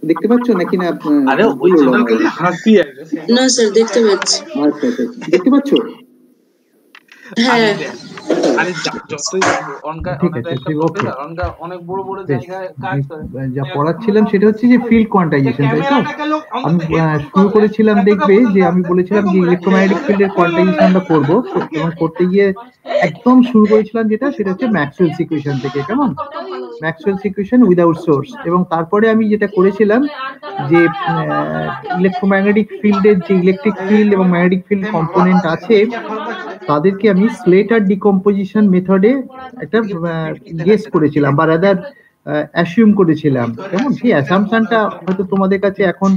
দেখতে পাচ্ছ নাকি না? আরে ওই জন্য খালি হাসি আসে। না স্যার দেখতে পাচ্ছি। আচ্ছা আচ্ছা, দেখতে পাচ্ছ? হ্যাঁ আরে যতই অনকা অনকা অনেক বড় বড় জায়গায় কাজ করে। যা পড়াচ্ছিলাম সেটা হচ্ছে যে ফিল্ড কোয়ান্টাইজেশন, তাই তো? আমি শুরু করেছিলাম, দেখবে যে আমি বলেছিলাম যে ইলেকট্রোম্যাগনেটিক ফিল্ডের কোয়ান্টাইজেশন আমরা করবো, এবং করতে গিয়ে একদম শুরু করেছিলাম সেটা হচ্ছে ম্যাক্সওয়েলস ইকুয়েশন থেকে। কেমন? Maxwell's equation without source. এবং তারপরে আমি যেটা করেছিলাম যে ইলেকট্রোম্যাগনেটিক ফিল্ডের যে ইলেকট্রিক ফিল্ড এবং ম্যাগনেটিক ফিল্ড কম্পোনেন্ট আছে তাদেরকে আমি স্লেটার ডিকম্পোজিশন মেথডে একটা গেস করেছিলাম, বা রাদার অ্যাসিউম করেছিলাম। কেমন? সেই অ্যাসাম্পশনটা হয়তো তোমাদের কাছে এখন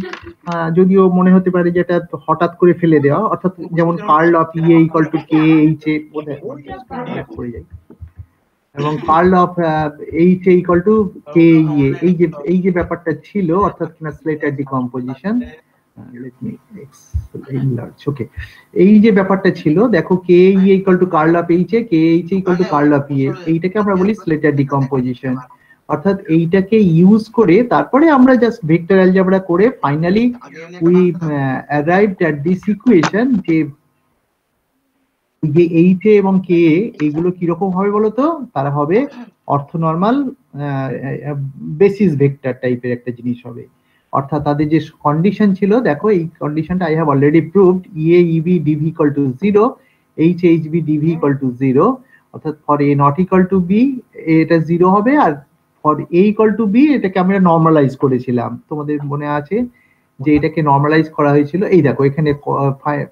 যদিও মনে হতে পারে যে এটা হঠাৎ করে ফেলে দেওয়া, অর্থাৎ যেমন curl of E A equal to K H A পড়ে যায়, এবং curl of H A equal to K E A, এই যে ব্যাপারটা ছিল, অর্থাৎ কিনা Slater decomposition. let me enlarge, okay, এই যে ব্যাপারটা ছিল, দেখো K E equal to curl of H A, K H equal to curl of E A, এইটাকে আমরা বলি স্লেটার ডিকম্পোজিশন। অর্থাৎ এইটাকে ইউজ করে তারপরে আমরা জাস্ট ভেক্টর অ্যালজেব্রা করে finally we arrived at this equation যে এইচ এ এবং কে এ এইগুলো কিরকম হবে বলতো? তারা হবে অর্থনর্মাল বেসিস ভেক্টর টাইপের একটা জিনিস হবে। অর্থাৎ তাদের যে কন্ডিশন ছিল, দেখো এই কন্ডিশনটা I have already proved, E A ইবি D V equal to 0, H H B D V equal to 0, অর্থাৎ for A not equal to B এটা 0 হবে, আর for A equal to B এটাকে আমরা নর্মালাইজ করেছিলাম। তোমাদের মনে আছে যে এটাকে নর্মালাইজ করা হয়েছিল। এই দেখো এখানে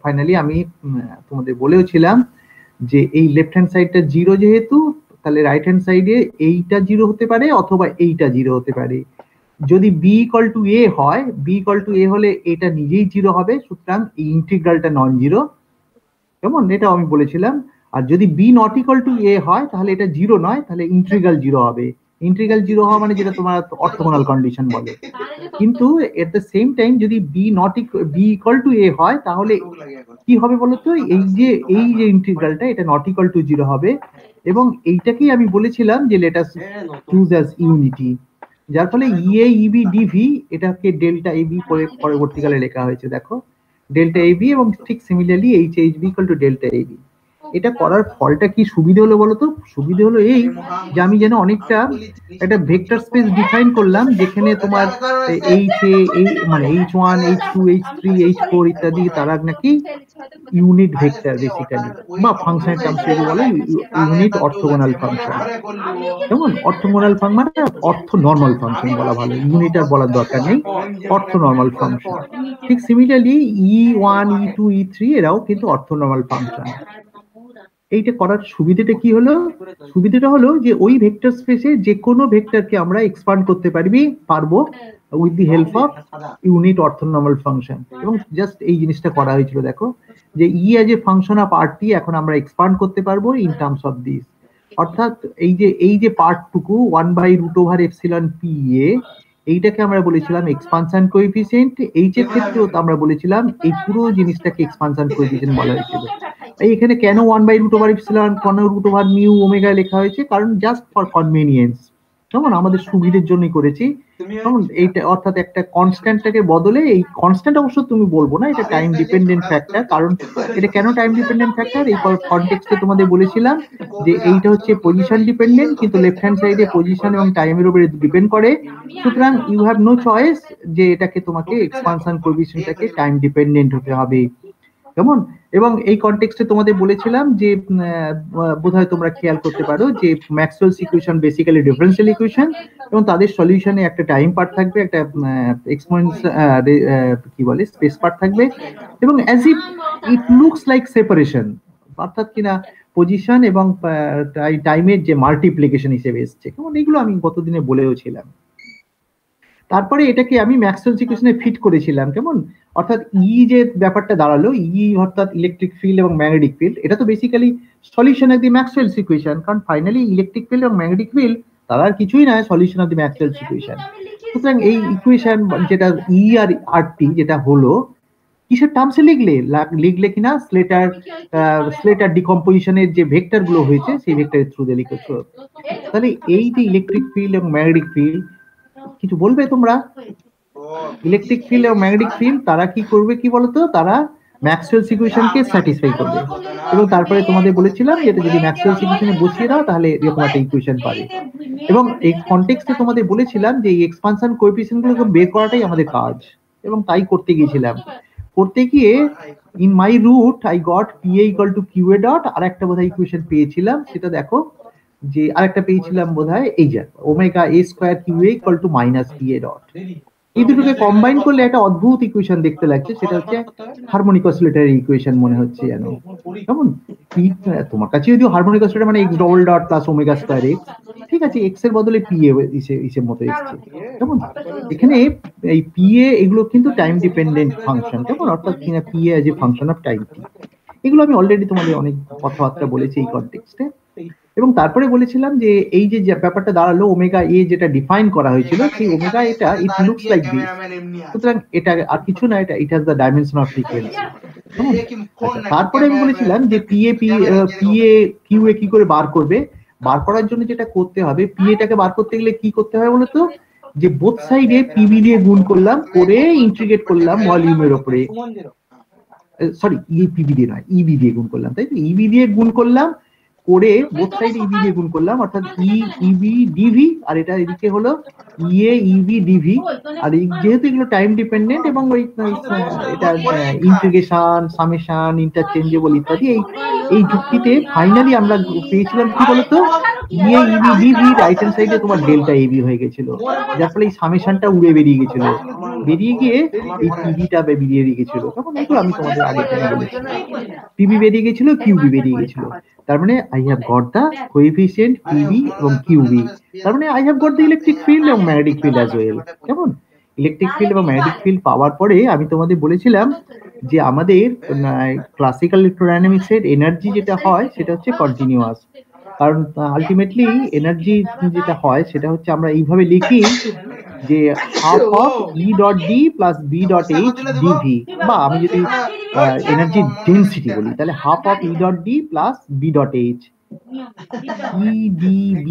ফাইনালি আমি তোমাদের বলেও ছিলাম যে এই লেফট হ্যান্ড সাইডটা 0 যেহেতু, তাহলে রাইট হ্যান্ড সাইডে এইটা 0 হতে পারে অথবা এইটা 0 হতে পারে। যদি বি ইকুয়াল টু এ হয়, বি ইকুয়াল টু এ হলে এটা নিজেই 0 হবে, সুতরাং এই ইন্টিগ্রালটা নন জিরো। কেমন? এটা আমি বলেছিলাম। আর যদি বি নট ইকুয়াল টু এ হয় তাহলে এটা 0 নয়, তাহলে ইন্টিগ্রাল 0 হবে। ইন্টিগ্রাল 0 হওয়া মানে যেটা তোমার অর্থোগোনাল কন্ডিশন বলে। কিন্তু এট দ্য সেম টাইম যদি বি ইকুয়াল টু এ হয় তাহলে কি হবে বলতো? এই যে ইন্টিগ্রালটা এটা নট ইকুয়াল টু 0 হবে, এবং এইটাকেই আমি বলেছিলাম যে let us choose as unity, যার ফলে ইএ ইবি ডিভি এটাকে ডেল্টা এবি করে পরবর্তীকালে লেখা হয়েছে। দেখো ডেল্টা এবি, এবং ঠিক similarly H H B equal to delta AB. এটা করার ফলটা কি সুবিধা হলো বলতো? সুবিধা হলো এই যে আমি যেন অনেকটা একটা ভেক্টর স্পেস ডিফাইন করলাম, যেখানে তোমার এইচ এ মানে H1 H2 H3 H4 ইত্যাদি তারা নাকি ইউনিট ভেক্টর বেসিক্যালি, বা ফাংশনের টার্মস যদি বলে ইউনিট অর্থোগোনাল ফাংশন। যেমন অর্থোগোনাল ফাংশন মানে অর্থ নরমাল ফাংশন বলা ভালো, ইউনিট আর বলার দরকার নেই, অর্থ নরমাল ফাংশন। ঠিক সিমিলারলি E1 E2 E3 এরাও কিন্তু অর্থ নরমাল ফাংশন। এইটা করার সুবিধাটা কি হলো? সুবিধাটা হলো যে ওই ভেক্টর স্পেসে যে কোনো ভেক্টরকে আমরা এক্সপান্ড করতে পারবো with the help of unit orthonormal function. এবং জাস্ট এই জিনিসটা করা হয়েছিল। দেখো যে E as a function of R T এখন আমরা এক্সপান্ড করতে পারবো ইন টার্মস অফ দিস। অর্থাৎ এই যে পার্টটুকু 1/√ε পি এ, এইটাকে আমরা বলেছিলাম এক্সপানশন কোএফিসিয়েন্ট। এইচ এর ক্ষেত্রেও আমরা বলেছিলাম এই পুরো জিনিসটাকে এক্সপানশন কোএফিসিয়েন্ট বলা হয়েছিল। এখানে কেন 1/√ε কেন √μ ওমেগা লেখা হয়েছে? কারণ জাস্ট ফর কনভেনিয়েন্স, যেমন আমাদের সুবিধের জন্যই করেছি। যেমন এইটা অর্থাৎ একটা কনস্ট্যান্টটাকে বদলে, এই কনস্ট্যান্ট অবশ্য তুমি বলবো না, এটা টাইম ডিপেন্ডেন্ট ফ্যাক্টর। কারণ এটা কেন টাইম ডিপেন্ডেন্ট ফ্যাক্টর? এই কনটেক্সটে তোমাদের বলেছিলাম যে এইটা হচ্ছে পজিশন ডিপেন্ডেন্ট, কিন্তু লেফট হ্যান্ড সাইডে পজিশন এবং টাইমের উপরে ডিপেন্ড করে। সুতরাং ইউ হ্যাভ নো চয়েস যে এটাকে তোমাকে এক্সপানশন কোএফিসিয়েন্টটাকে টাইম ডিপেন্ডেন্ট হতে হবে। কেমন? এবং এই কনটেক্সটে তোমাদের বলেছিলাম যে বোধহয় তোমরা খেয়াল করতে পারো যে Maxwell's equation basically differential equation, এবং তাদের সলিউশনে একটা টাইম পার্ট থাকবে, একটা এক্সপোনেনশিয়াল কি বলে স্পেস পার্ট থাকবে, এবং as if it looks like separation, অর্থাৎ কিনা পজিশন এবং টাইমের যে মাল্টিপ্লিকেশন হিসেবে এসছে। কেমন? এগুলো আমি গতদিনে বলেও ছিলাম। তারপরে এটাকে আমি ম্যাক্সওয়েলস ইকুয়েশনে ফিট করেছিলাম। কেমন? অর্থাৎ যে ব্যাপারটা দাঁড়ালো, অর্থাৎ ইলেকট্রিক ফিল্ড এবং ম্যাগনেটিক ফিল্ড, এটা তো basically solution of the Maxwell's equation. কারণ ফাইনালি ইলেকট্রিক ফিল্ড এবং ম্যাগনেটিক ফিল্ড তারা আর কিছুই নয়, solution of the Maxwell's equation. সুতরাং এই ইকুয়েশন যেটা আর আর টি যেটা হলো কিসের টার্মসে লিখলে কিনা স্লেটার ডিকম্পোজিশনের যে ভেক্টর গুলো হয়েছে সেই ভেক্টরের থ্রু দিয়ে লিখেছো। তাহলে এই যে ইলেকট্রিক ফিল্ড এবং ম্যাগনেটিক ফিল্ড কিছু বলবে তোমরা? ইলেকট্রিক ফিল্ড এবং ম্যাগনেটিক ফিল্ড তারা কি করবে কি বলতো, তারা ম্যাক্সওয়েলস ইকুয়েশনকে স্যাটিসফাই করবে, এবং তারপরে তোমাদের বলেছিলাম যে এটা যদি ম্যাক্সওয়েলস ইকুয়েশনে বসিয়ে দাও তাহলে এরকম একটা ইকুয়েশন পাবে। এবং এই কনটেক্সটে তোমাদের বলেছিলাম যে এই এক্সপানশন কোএফিসিয়েন্ট গুলোকে বের করাটাই আমাদের কাজ, এবং তাই করতে গিয়েছিলাম। করতে গিয়ে in my route I got PA equal to QA dot, আর একটা বোধহয় ইকুয়েশন পেয়েছিলাম, সেটা দেখো যে আরেকটা পেয়েছিলাম বোধহয় এই যে omega A square QA equal to minus PA dot. এই দুটোকে কম্বাইন করলে একটা অদ্ভুত ইকুয়েশন দেখতে লাগছে, সেটা হচ্ছে হারমোনিক অসিলেটরের ইকুয়েশন মনে হচ্ছে যেন। কেমন তোমার কাছে যদিও হারমোনিক অসিলেটর মানে x double dot plus omega square x, ঠিক আছে, x এর বদলে PA ইসের মতো এসছে। কেমন এখানে এই PA এগুলো কিন্তু টাইম ডিপেন্ডেন্ট ফাংশন, কেমন, অর্থাৎ কিনা PA as a function of time. এগুলো আমি অলরেডি তোমাদের অনেক কথাবার্তা বলেছি এই কনটেক্সটে। এবং তারপরে বলেছিলাম যে এই যে ব্যাপারটা দাঁড়ালো ওমেগা এ যেটা ডিফাইন করা হয়েছিল, সেই ওমেগা এটা ইট লুকস লাইক দিস, সুতরাং এটা আর কিছু না, এটা it has the dimension of frequency. তারপরে আমি বলেছিলাম যে PA QA কি করে বার করবে, বার করার জন্য যেটা করতে হবে, PAটাকে বার করতে গেলে কি করতে হবে বলতো, যে বোথ সাইডে PB দিয়ে গুণ করলাম, করে ইন্টিগ্রেট করলাম ভলিউমের উপরে, সরি PB দিয়ে নয় EB দিয়ে গুণ করলাম, তাই তো, EB দিয়ে গুণ করলাম, করে বোথ সাইড EB দিয়ে গুণ করলাম, অর্থাৎ EB DV, আর এটা এদিকে হলো EA EB DV। আর যেহেতু এগুলো টাইম ডিপেন্ডেন্ট এবং ওই এটা ইন্টিগ্রেশন, সামেশন, ইন্টারচেঞ্জেবল ইত্যাদি, এই যুক্তিতে ফাইনালি আমরা পেয়েছিলাম কি বলতো, EA EB DV right hand সাইডে তোমার ডেল্টা AB হয়ে গেছিল, যার ফলে এই সামেশনটা উড়ে বেরিয়ে গেছিল, বেরিয়ে গিয়ে এই PBটা বেরিয়ে গেছিল। তখন এগুলো আমি তোমাদের আগে থেকে বলেছি, PB বেরিয়ে গেছিল, QB বেরিয়ে গেছিল। তার মানে I have got the coefficient PB এবং QB, তার মানে I have got the electric field এবং ম্যাগনেটিক ফিল্ড অ্যাজ ওয়েল। কেমন ইলেকট্রিক ফিল্ড এবং ম্যাগনেটিক ফিল্ড পাওয়ার পরে আমি তোমাদের বলেছিলাম যে আমাদের ক্লাসিক্যাল ইলেকট্রোডাইনামিক্সের এনার্জি যেটা হয় সেটা হচ্ছে কন্টিনিউয়াস, কারণ আলটিমেটলি এনার্জি যেটা হয় সেটা হচ্ছে আমরা এইভাবে লিখি যে half of E dot D plus B dot H DV, বা আমি যদি এনার্জি ডেনসিটি বলি তাহলে half of E dot D plus B dot H। E D B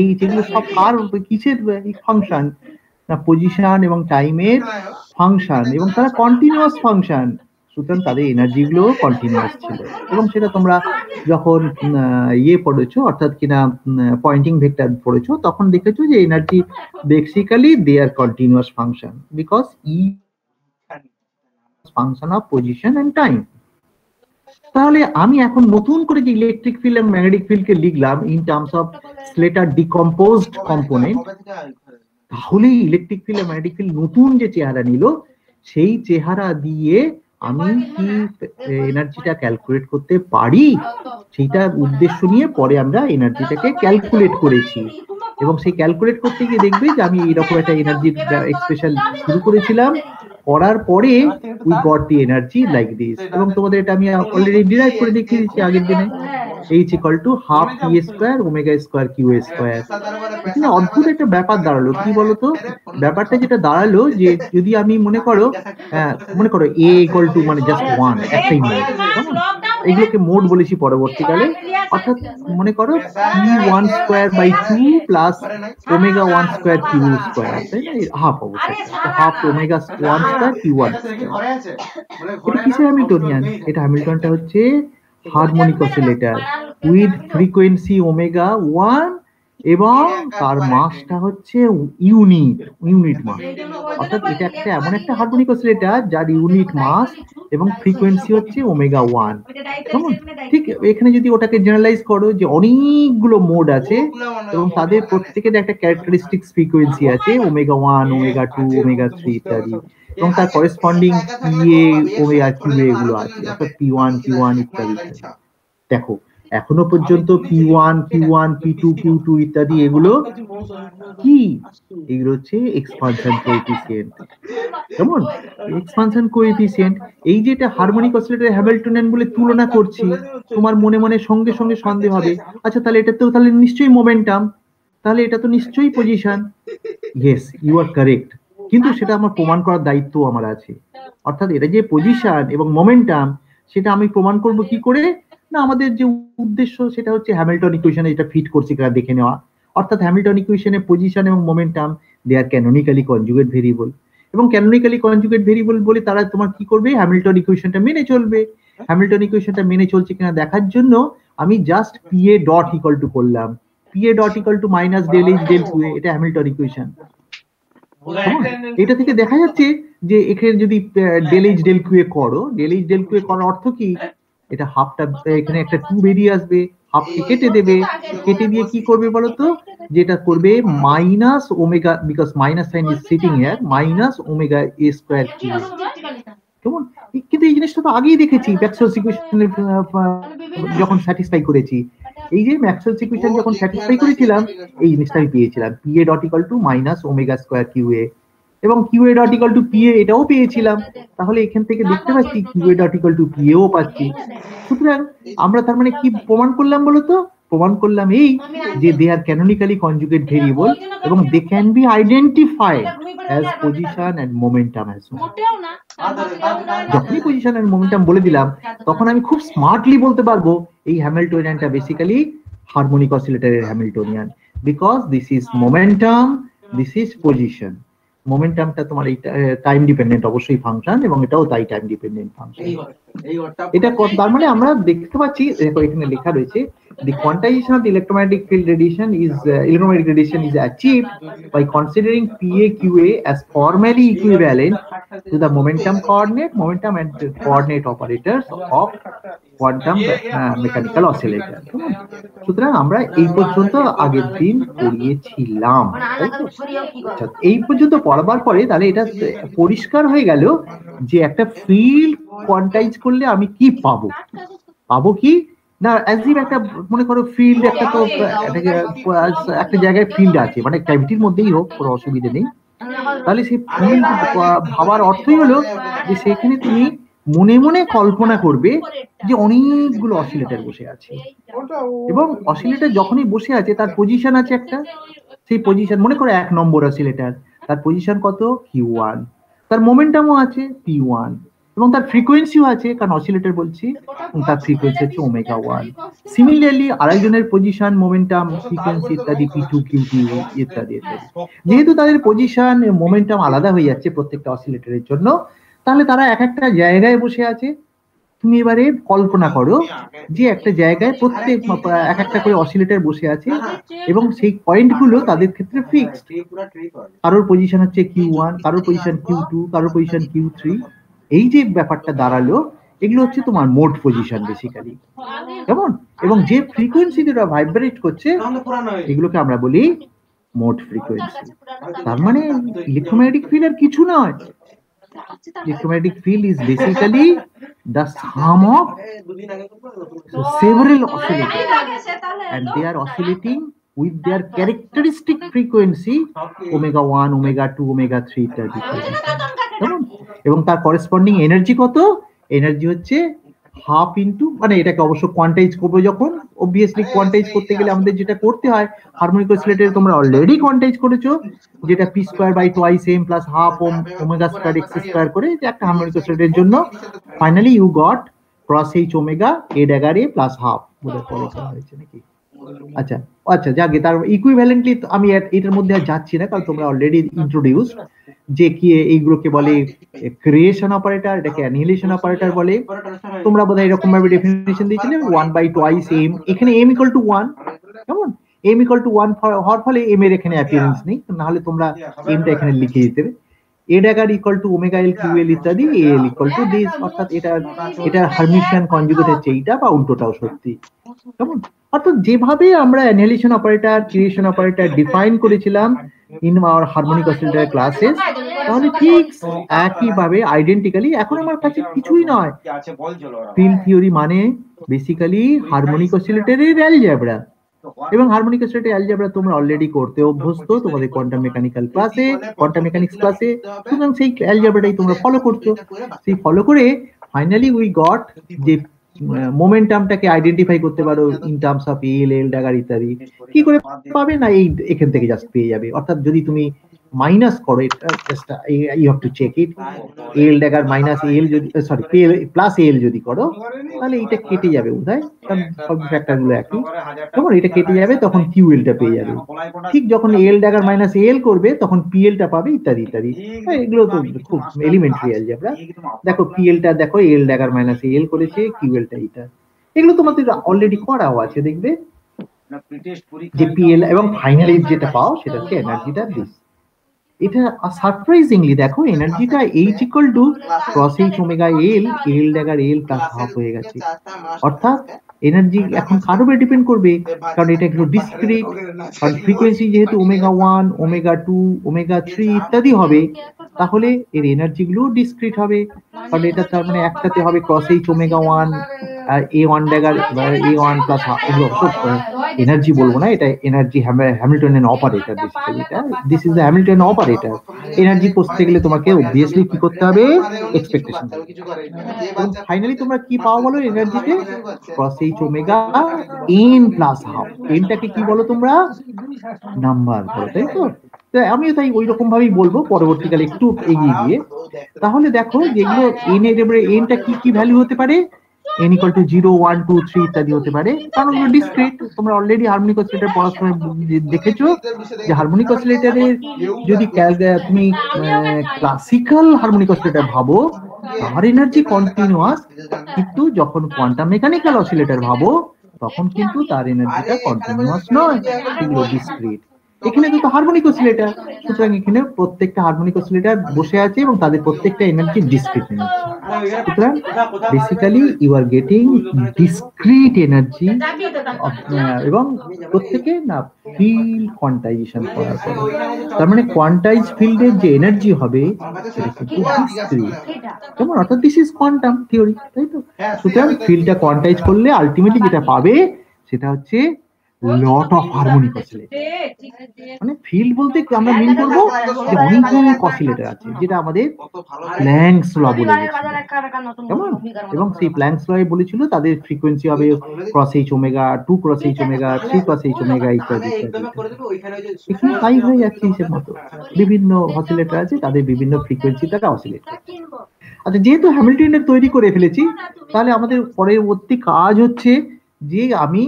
H এগুলো সব কার কিসের ফাংশন না, পজিশন এবং টাইমের ফাংশন, এবং তারা কন্টিনিউয়াস ফাংশন, সুতরাং তাদের এনার্জি গুলো কন্টিনিউয়াস ছিল। এবং সেটা তোমরা যখন পড়েছো, অর্থাৎ কিনা পয়েন্টিং ভেক্টর পড়েছো, তখন দেখেছো যে energy basically they are continuous function because E function of position and time. তাহলে আমি এখন নতুন করে যে ইলেকট্রিক ফিল্ড এবং ম্যাগনেটিক ফিল্ডকে লিখলাম in terms of Slater decomposed component, তাহলে ইলেকট্রিক ফিল্ড এবং ম্যাগনেটিক ফিল্ড নতুন যে চেহারা নিল, সেই চেহারা দিয়ে আমি কি এনার্জিটা ক্যালকুলেট করতে পারি, সেইটা উদ্দেশ্য নিয়ে পরে আমরা এনার্জিটাকে ক্যালকুলেট করেছি। এবং সেই ক্যালকুলেট করতে গিয়ে দেখবে যে আমি এইরকম একটা এনার্জির এক্সপ্রেশন শুরু করেছিলাম, করার পরে we got the energy like this. এবং তোমাদের এটা আমি অলরেডি ডিরাইভ করে দেখিয়ে দিচ্ছি আগের দিনে, H equal to half PA square omega square QA square. এখানে অদ্ভুত একটা ব্যাপার দাঁড়ালো, কি বলতো, ব্যাপারটা যেটা দাঁড়ালো যে যদি আমি মনে করো A ইকুয়াল টু মানে জাস্ট 1, একটাই মোড, এগুলোকে মোড বলেছি পরবর্তীকালে, অর্থাৎ মনে করো P1 square by 2 plus omega 1 square Q square, তাই না, হাফ অবশ্যই half omega 1 square Q1 square. এটা কিসের হ্যামিল্টনিয়ান? এটা হ্যামিল্টনটা হচ্ছে harmonic oscillator with frequency omega 1 এবং তার মাসটা হচ্ছে ইউনিট মাস, অর্থাৎ এটা একটা এমন একটা হারমোনিক অসিলেটর যার ইউনিট মাস এবং ফ্রিকোয়েন্সি হচ্ছে ওমেগা 1। কেমন ঠিক এখানে যদি ওটাকে জেনারেলাইজ করো যে অনেকগুলো মোড আছে এবং তাদের প্রত্যেকের একটা ক্যারেক্টারিস্টিক্স ফ্রিকোয়েন্সি আছে, ওমেগা 1, ওমেগা 2, ওমেগা 3 ইত্যাদি, এবং তার করেসপন্ডিং PA ওমেগা QA এগুলো আছে, অর্থাৎ P1 Q1 ইত্যাদি। দেখো এখনো পর্যন্ত P1 P2 Q2 ইত্যাদি এগুলো কি, এগুলো হচ্ছে এক্সপানশন কোএফিসিয়েন্ট। কেমন এক্সপানশন কোএফিসিয়েন্ট, এই যে এটা হারমোনিক অসিলেটর হ্যামিল্টনিয়ান বলে তুলনা করছি, তোমার মনে মনে সঙ্গে সঙ্গে সন্দেহ হবে, আচ্ছা তাহলে এটা তো তাহলে নিশ্চয়ই মোমেন্টাম, তাহলে এটা তো নিশ্চয়ই position. Yes, you are correct, কিন্তু সেটা আমার প্রমাণ করার দায়িত্ব আমার আছে, অর্থাৎ এটা যে পজিশন এবং মোমেন্টাম সেটা আমি প্রমাণ করব কি করে না, আমাদের যে উদ্দেশ্য সেটা হচ্ছে হ্যামিল্টন ইকুয়েশনে এটা ফিট করছি কিনা দেখে নেওয়া, অর্থাৎ হ্যামিল্টন ইকুয়েশনে পজিশন এবং momentum they are canonically conjugate variable, এবং ক্যানোনিক্যালি কনজুগেট ভেরিয়েবল বলে তারা তোমার কি করবে, হ্যামিল্টন ইকুয়েশনটা মেনে চলবে। হ্যামিল্টন ইকুয়েশনটা মেনে চলছে কিনা দেখার জন্য আমি just P A dot equal to করলাম, P A dot equal to minus del H del Q A, এটা হ্যামিল্টন ইকুয়েশন। এটা থেকে দেখা যাচ্ছে যে এখানে যদি ডেল এইচ ডেল কিউ এ করো, ডেল এইচ ডেল কিউ এ করার অর্থ কি, এটা হাফটা এখানে একটা 2 বেরিয়ে আসবে, হাফকে কেটে দেবে, কেটে দিয়ে কি করবে বলতো, যেটা করবে minus omega, because minus sign is sitting here, minus omega A square Q. কেমন? কিন্তু এই জিনিসটা তো আগেই দেখেছি ম্যাক্সওয়েলস ইকুয়েশনে যখন স্যাটিসফাই করেছি, এই যে ম্যাক্সওয়েলস ইকুয়েশন যখন স্যাটিসফাই করেছিলাম এই জিনিসটা আমি পেয়েছিলাম, P A dot equal to minus omega square Q A, এবং Q A dot equal to P A এটাও পেয়েছিলাম। তাহলে এখান থেকে দেখতে পাচ্ছি Q A dot equal to P এও পাচ্ছি। সুতরাং আমরা তার মানে কি প্রমাণ করলাম বলতো, প্রমাণ করলাম এই যে they are canonically conjugate variable এবং they can be identified as position and momentum as well. যখনই পজিশন এন্ড মোমেন্টাম বলে দিলাম তখন আমি খুব স্মার্টলি বলতে পারবো এই হ্যামিল্টনিয়ানটা বেসিক্যালি হারমোনিক অসিলেটরের Hamiltonian, because this is momentum, this is position. মোমেন্টামটা তোমার এই টাইম ডিপেন্ডেন্ট অবশ্যই ফাংশন, এবং এটাও তাই টাইম ডিপেন্ডেন্ট ফাংশন। এটা তার মানে আমরা দেখতে পাচ্ছি এখানে লেখা রয়েছে the quantization of the electromagnetic field radiation is electromagnetic radiation is achieved by considering PAQA as formally equivalent to the momentum and the coordinate operators of quantum mechanical oscillator. সুতরাং আমরা এই পর্যন্ত আগের দিন পড়িয়েছিলাম, এই পর্যন্ত পড়াবার পরে তাহলে এটা পরিষ্কার হয়ে গেল যে একটা ফিল্ড কোয়ান্টাইজ করলে আমি কি পাবো, পাবো কি না, অ্যাজিভ একটা মনে করো ফিল্ড একটা, তো একটা জায়গায় ফিল্ড আছে, মানে ক্যাভিটির মধ্যেই হোক, কোনো অসুবিধা নেই। তাহলে সেই ফিল্ড ভাবার অর্থই হলো যে সেখানে তুমি মনে মনে কল্পনা করবে যে অনেকগুলো অসিলেটর বসে আছে, এবং অসিলেটর যখনই বসে আছে তার পজিশন আছে একটা, সেই পজিশন মনে করো 1 নম্বর অসিলেটর, তার পজিশন কত Q1, তার মোমেন্টামও আছে P1, এবং তার ফ্রিকোয়েন্সিও আছে, কারণ অসিলেটর বলছি, তার ফ্রিকোয়েন্সি হচ্ছে ওমেগা 1। সিমিলারলি আরেকজনের পজিশন, মোমেন্টাম, ফ্রিকোয়েন্সি ইত্যাদি P2 Q2 ইত্যাদি ইত্যাদি। যেহেতু তাদের পজিশন মোমেন্টাম আলাদা হয়ে যাচ্ছে প্রত্যেকটা অসিলেটরের জন্য, তাহলে তারা এক একটা জায়গায় বসে আছে। তুমি এবারে কল্পনা করো যে একটা জায়গায় প্রত্যেক এক একটা করে অসিলেটর বসে আছে এবং সেই পয়েন্টগুলো তাদের ক্ষেত্রে ফিক্সড, কারোর পজিশন হচ্ছে Q1, কারোর পজিশন Q2, কারোর পজিশন Q3। এই যে ব্যাপারটা দাঁড়ালো, এগুলো হচ্ছে তোমার মোড পজিশন বেসিক্যালি, কেমন? এবং যে ফ্রিকোয়েন্সি যেটা ভাইব্রেট করছে এগুলোকে আমরা বলি মোড ফ্রিকোয়েন্সি। তার মানে ইলেকট্রোম্যাগনেটিক ফিল্ড আর কিছু নয়, electromagnetic field is basically the sum of several oscillators, and they are oscillating with their characteristic frequency omega 1, omega 2, omega 3 ইত্যাদি। এবং তার করেসপন্ডিং এনার্জি কত? এনার্জি হচ্ছে হাফ ইনটু, মানে এটাকে অবশ্য কোয়ান্টাইজ করবো যখন, অবভিয়াসলি কোয়ান্টাইজ করতে গেলে আমাদের যেটা করতে হয়, হারমোনিক অসিলেটর তোমরা অলরেডি কোয়ান্টাইজ করেছো, যেটা p square by twice m plus half omega square x square করে, যে একটা হারমোনিক অসিলেটরের জন্য finally you got cross h omega a dagger a plus half বলে পড়ে করা হয়েছে নাকি? আচ্ছা আচ্ছা, যাকে তার ইকুইভ্যালেন্টলি আমি এটার মধ্যে আর যাচ্ছি না, কারণ তোমরা অলরেডি ইন্ট্রোডিউস যে কি এইগুলোকে বলে ক্রিয়েশন অপারেটর, এটাকে অ্যানিহিলেশন অপারেটর বলে। তোমরা বোধহয় এরকম ভাবে ডেফিনিশন দিয়েছিলে 1/2 m, এখানে m = 1, কেমন? m = 1 হওয়ার ফলে m এর এখানে অ্যাপিয়ারেন্স নেই, নাহলে তোমরা m টা এখানে লিখে দিতে হবে। a dagger = omega l ql ইত্যাদি, al = this, অর্থাৎ এটা হারমিশিয়ান কনজুগেট হচ্ছে এইটা, বা উল্টোটাও সত্যি, কেমন? অর্থাৎ যেভাবে আমরা annihilation operator, creation operator define করেছিলাম in our harmonic oscillator classes, তাহলে ঠিক একইভাবে আইডেন্টিক্যালি এখন আমার কাছে কিছুই নয়, ফিল্ড থিওরি মানে বেসিক্যালি হারমোনিক অসিলেটরের অ্যালজেব্রা, এবং হারমোনিক অসিলেটর অ্যালজেব্রা তোমরা অলরেডি করতে অভ্যস্ত তোমাদের কোয়ান্টাম মেকানিক্যাল ক্লাসে, কোয়ান্টাম মেকানিক্স ক্লাসে। সুতরাং সেই অ্যালজেব্রাটাই তোমরা ফলো করছো, সেই ফলো করে ফাইনালি উই গট যে মোমেন্টামটাকে আইডেন্টিফাই করতে পারো in terms of L dagger ইত্যাদি। কি করে পাবে না, এই এখান থেকে জাস্ট পেয়ে যাবে। অর্থাৎ যদি তুমি মাইনাস করো, এটা just you have to check it, L dagger minus L যদি সরি প্লাস এল যদি করো তাহলে এটা কেটে যাবে বোধহয়, কারণ সব ফ্যাক্টর গুলো একই। যখন এটা কেটে যাবে তখন কিউ এলটা পেয়ে যাবে। ঠিক যখন এল ড্যাগার মাইনাস এল করবে তখন পিএলটা পাবে, ইত্যাদি ইত্যাদি। এগুলো তো খুব এলিমেন্টারি অ্যালজেব্রা। দেখো পিএলটা দেখো এল ড্যাগার মাইনাস এল করেছে, কিউএলটা এটা, এগুলো তোমাদের অলরেডি করাও আছে দেখবে যে পিএল এবং ফাইনালি যেটা পাও সেটা হচ্ছে এনার্জিটা দিস। এটা সারপ্রাইজিংলি দেখো এনার্জিটা H equal to cross H omega L, L dagger L plus half হয়ে গেছে। অর্থাৎ এনার্জি এখন কার উপরে ডিপেন্ড করবে, কারণ এটা একটু ডিসক্রিট, কারণ ফ্রিকোয়েন্সি যেহেতু ওমেগা 1 ওমেগা 2 ওমেগা 3 ইত্যাদি হবে, তাহলে এর এনার্জি গুলো ডিসক্রিট হবে। কারণ এটা তার মানে একটাতে হবে cross H omega 1 A1 dagger A1 plus এগুলো সব এনার্জি বলবো না, এটা এনার্জি হ্যামিল্টনিয়ান অপারেটর বেসিক্যালি। এটা this is the Hamiltonian operator. Energy করতে গেলে তোমাকে অবভিয়াসলি কি করতে হবে, এক্সপেকটেশন। এবং ফাইনালি তোমরা কি পাও বলো এনার্জিতে, cross H omega n plus half. এনটাকে কি বলো তোমরা, নাম্বার বলো, তাই তো? আমিও তাই ওই রকম ভাবেই বলবো পরবর্তীকালে একটু এগিয়ে গিয়ে। তাহলে দেখো যেগুলো এন এর এবারে এনটা কি কি ভ্যালু হতে পারে, n equal to 0 1 2 3 ইত্যাদি হতে পারে, কারণ ওগুলো ডিসক্রিট। তোমরা অলরেডি হারমোনিক অসিলেটর পড়াশোনায় দেখেছো যে হারমোনিক অসিলেটরের যদি তুমি ক্লাসিক্যাল হারমোনিক অসিলেটর ভাবো তার এনার্জি কন্টিনিউয়াস, কিন্তু যখন কোয়ান্টাম মেকানিক্যাল অসিলেটর ভাবো তখন কিন্তু তার এনার্জিটা কন্টিনিউয়াস নয়, সেগুলো ডিসক্রিট। এখানে তো হারমোনিক অসিলেটর, সুতরাং এখানে প্রত্যেকটা হারমোনিক অসিলেটর বসে আছে এবং তাদের প্রত্যেকটা এনার্জি ডিসক্রিট এনার্জি। সুতরাং basically you are getting discrete energy এবং প্রত্যেকে না ফিল্ড কোয়ান্টাইজেশন করার পরে, তার মানে কোয়ান্টাইজ ফিল্ডের যে এনার্জি হবে সেটা কিন্তু ডিসক্রিট, যেমন অর্থাৎ দিস ইজ কোয়ান্টাম থিওরি, তাই তো? সুতরাং ফিল্ডটা কোয়ান্টাইজ করলে আলটিমেটলি যেটা পাবে সেটা হচ্ছে লট অফ হারমোনিক অসিলেটর। মানে ফিল্ড বলতে আমরা মিন করব যে অনেক অসিলেটর আছে, যেটা আমাদের প্ল্যাঙ্কস ল বলে গেছিল, কেমন? এবং সেই প্ল্যাঙ্কস ল বলেছিল তাদের ফ্রিকোয়েন্সি হবে cross H omega 2 cross H omega 3 cross H omega ইত্যাদি ইত্যাদি। এখানে তাই হয়ে যাচ্ছে হিসেব মতো বিভিন্ন অসিলেটর আছে, তাদের বিভিন্ন ফ্রিকোয়েন্সি দ্বারা অসিলেট করছে। আচ্ছা, যেহেতু হ্যামিল্টনের তৈরি করে ফেলেছি, তাহলে আমাদের পরবর্তী কাজ হচ্ছে যে আমি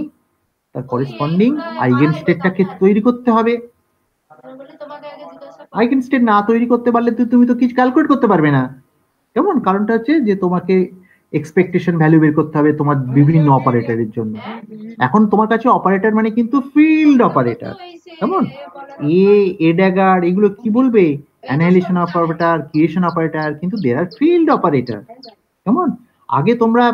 তার করেসপন্ডিং আইগেন স্টেটটাকে তৈরি করতে হবে। আইগেন স্টেট না তৈরি করতে পারলে তুমি তো কিছু ক্যালকুলেট করতে পারবে না, কেমন? কারণটা হচ্ছে যে তোমাকে এক্সপেকটেশন ভ্যালু বের করতে হবে তোমার বিভিন্ন অপারেটরের জন্য। এখন তোমার কাছে অপারেটর মানে কিন্তু ফিল্ড অপারেটর, কেমন? এ ড্যাগার এগুলো কি বলবে, অ্যানাইলেশন অপারেটর, ক্রিয়েশন অপারেটর, কিন্তু দেয়ার আর ফিল্ড অপারেটর, কেমন? আগে তোমরা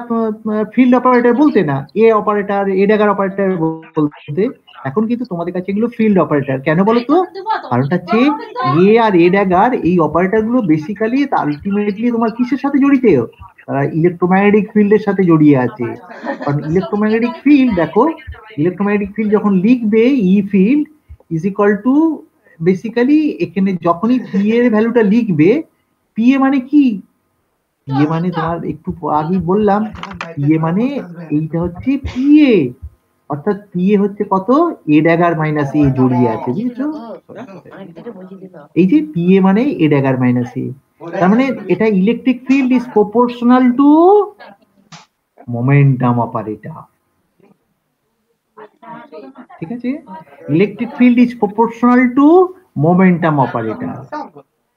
ফিল্ড অপারেটর বলতে না, এ অপারেটর এ ড্যাগার অপারেটর বলতে, এখন কিন্তু তোমাদের কাছে এগুলো ফিল্ড অপারেটর। কেন বলো তো? কারণটা হচ্ছে এ আর এ ড্যাগার এই অপারেটর গুলো বেসিক্যালি আলটিমেটলি তোমার কিসের সাথে জড়িত, তারা ইলেকট্রোম্যাগনেটিক ফিল্ডের সাথে জড়িয়ে আছে। কারণ ইলেকট্রোম্যাগনেটিক ফিল্ড, দেখো ইলেকট্রোম্যাগনেটিক ফিল্ড যখন লিখবে E field is equal to basically এখানে যখনই পি এর ভ্যালুটা লিখবে, পি এ মানে কি, পিএ মানে তোমার একটু আগে বললাম, পিএ মানে এইটা হচ্ছে পিএ, অর্থাৎ পিএ হচ্ছে কত, এ ড্যাগার মাইনাস এ জড়িয়ে আছে, বুঝছো? এই যে পিএ মানে এ ড্যাগার মাইনাস এ, তার মানে এটা electric field is proportional to momentum operator, ঠিক আছে? Electric field is proportional to momentum operator.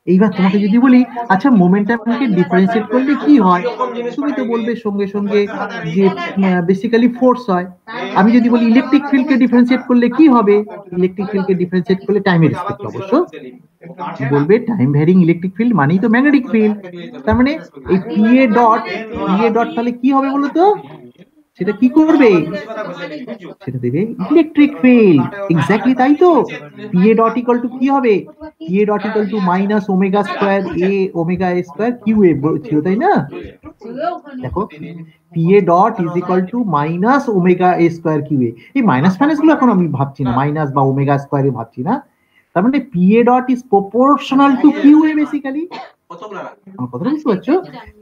এইবার তোমাকে যদি বলি আচ্ছা মোমেন্টামকে ডিফারেন্সিয়েট করলে কি হয়, তুমি তো বলবে সঙ্গে সঙ্গে যে বেসিক্যালি ফোর্স হয়। আমি যদি বলি ইলেকট্রিক ফিল্ডকে ডিফারেন্সিয়েট করলে কি হবে, ইলেকট্রিক ফিল্ডকে ডিফারেন্সিয়েট করলে টাইমের রেসপেক্ট অবশ্য বলবে টাইম ভ্যারিং ইলেকট্রিক ফিল্ড মানেই তো ম্যাগনেটিক ফিল্ড। তার মানে এই পিএ ডট তাহলে কি হবে বলো তো, সেটা কি করবে, সেটা দেবে ইলেকট্রিক ফিল্ড। এক্স্যাক্টলি তাই তো, পিএ ডট ইকুয়াল টু কি হবে, P A dot equal to minus omega square A omega A square Q A ছিল, তাই না? দেখো P A dot is equal to minus omega A square Q A, এই minus ফাইনাস গুলো এখন আমি ভাবছি না, মাইনাস বা ওমেগা স্কয়ারে ভাবছি না। তার মানে PA dot is proportional to Q A basically, আমার কথা বুঝতে পারছো?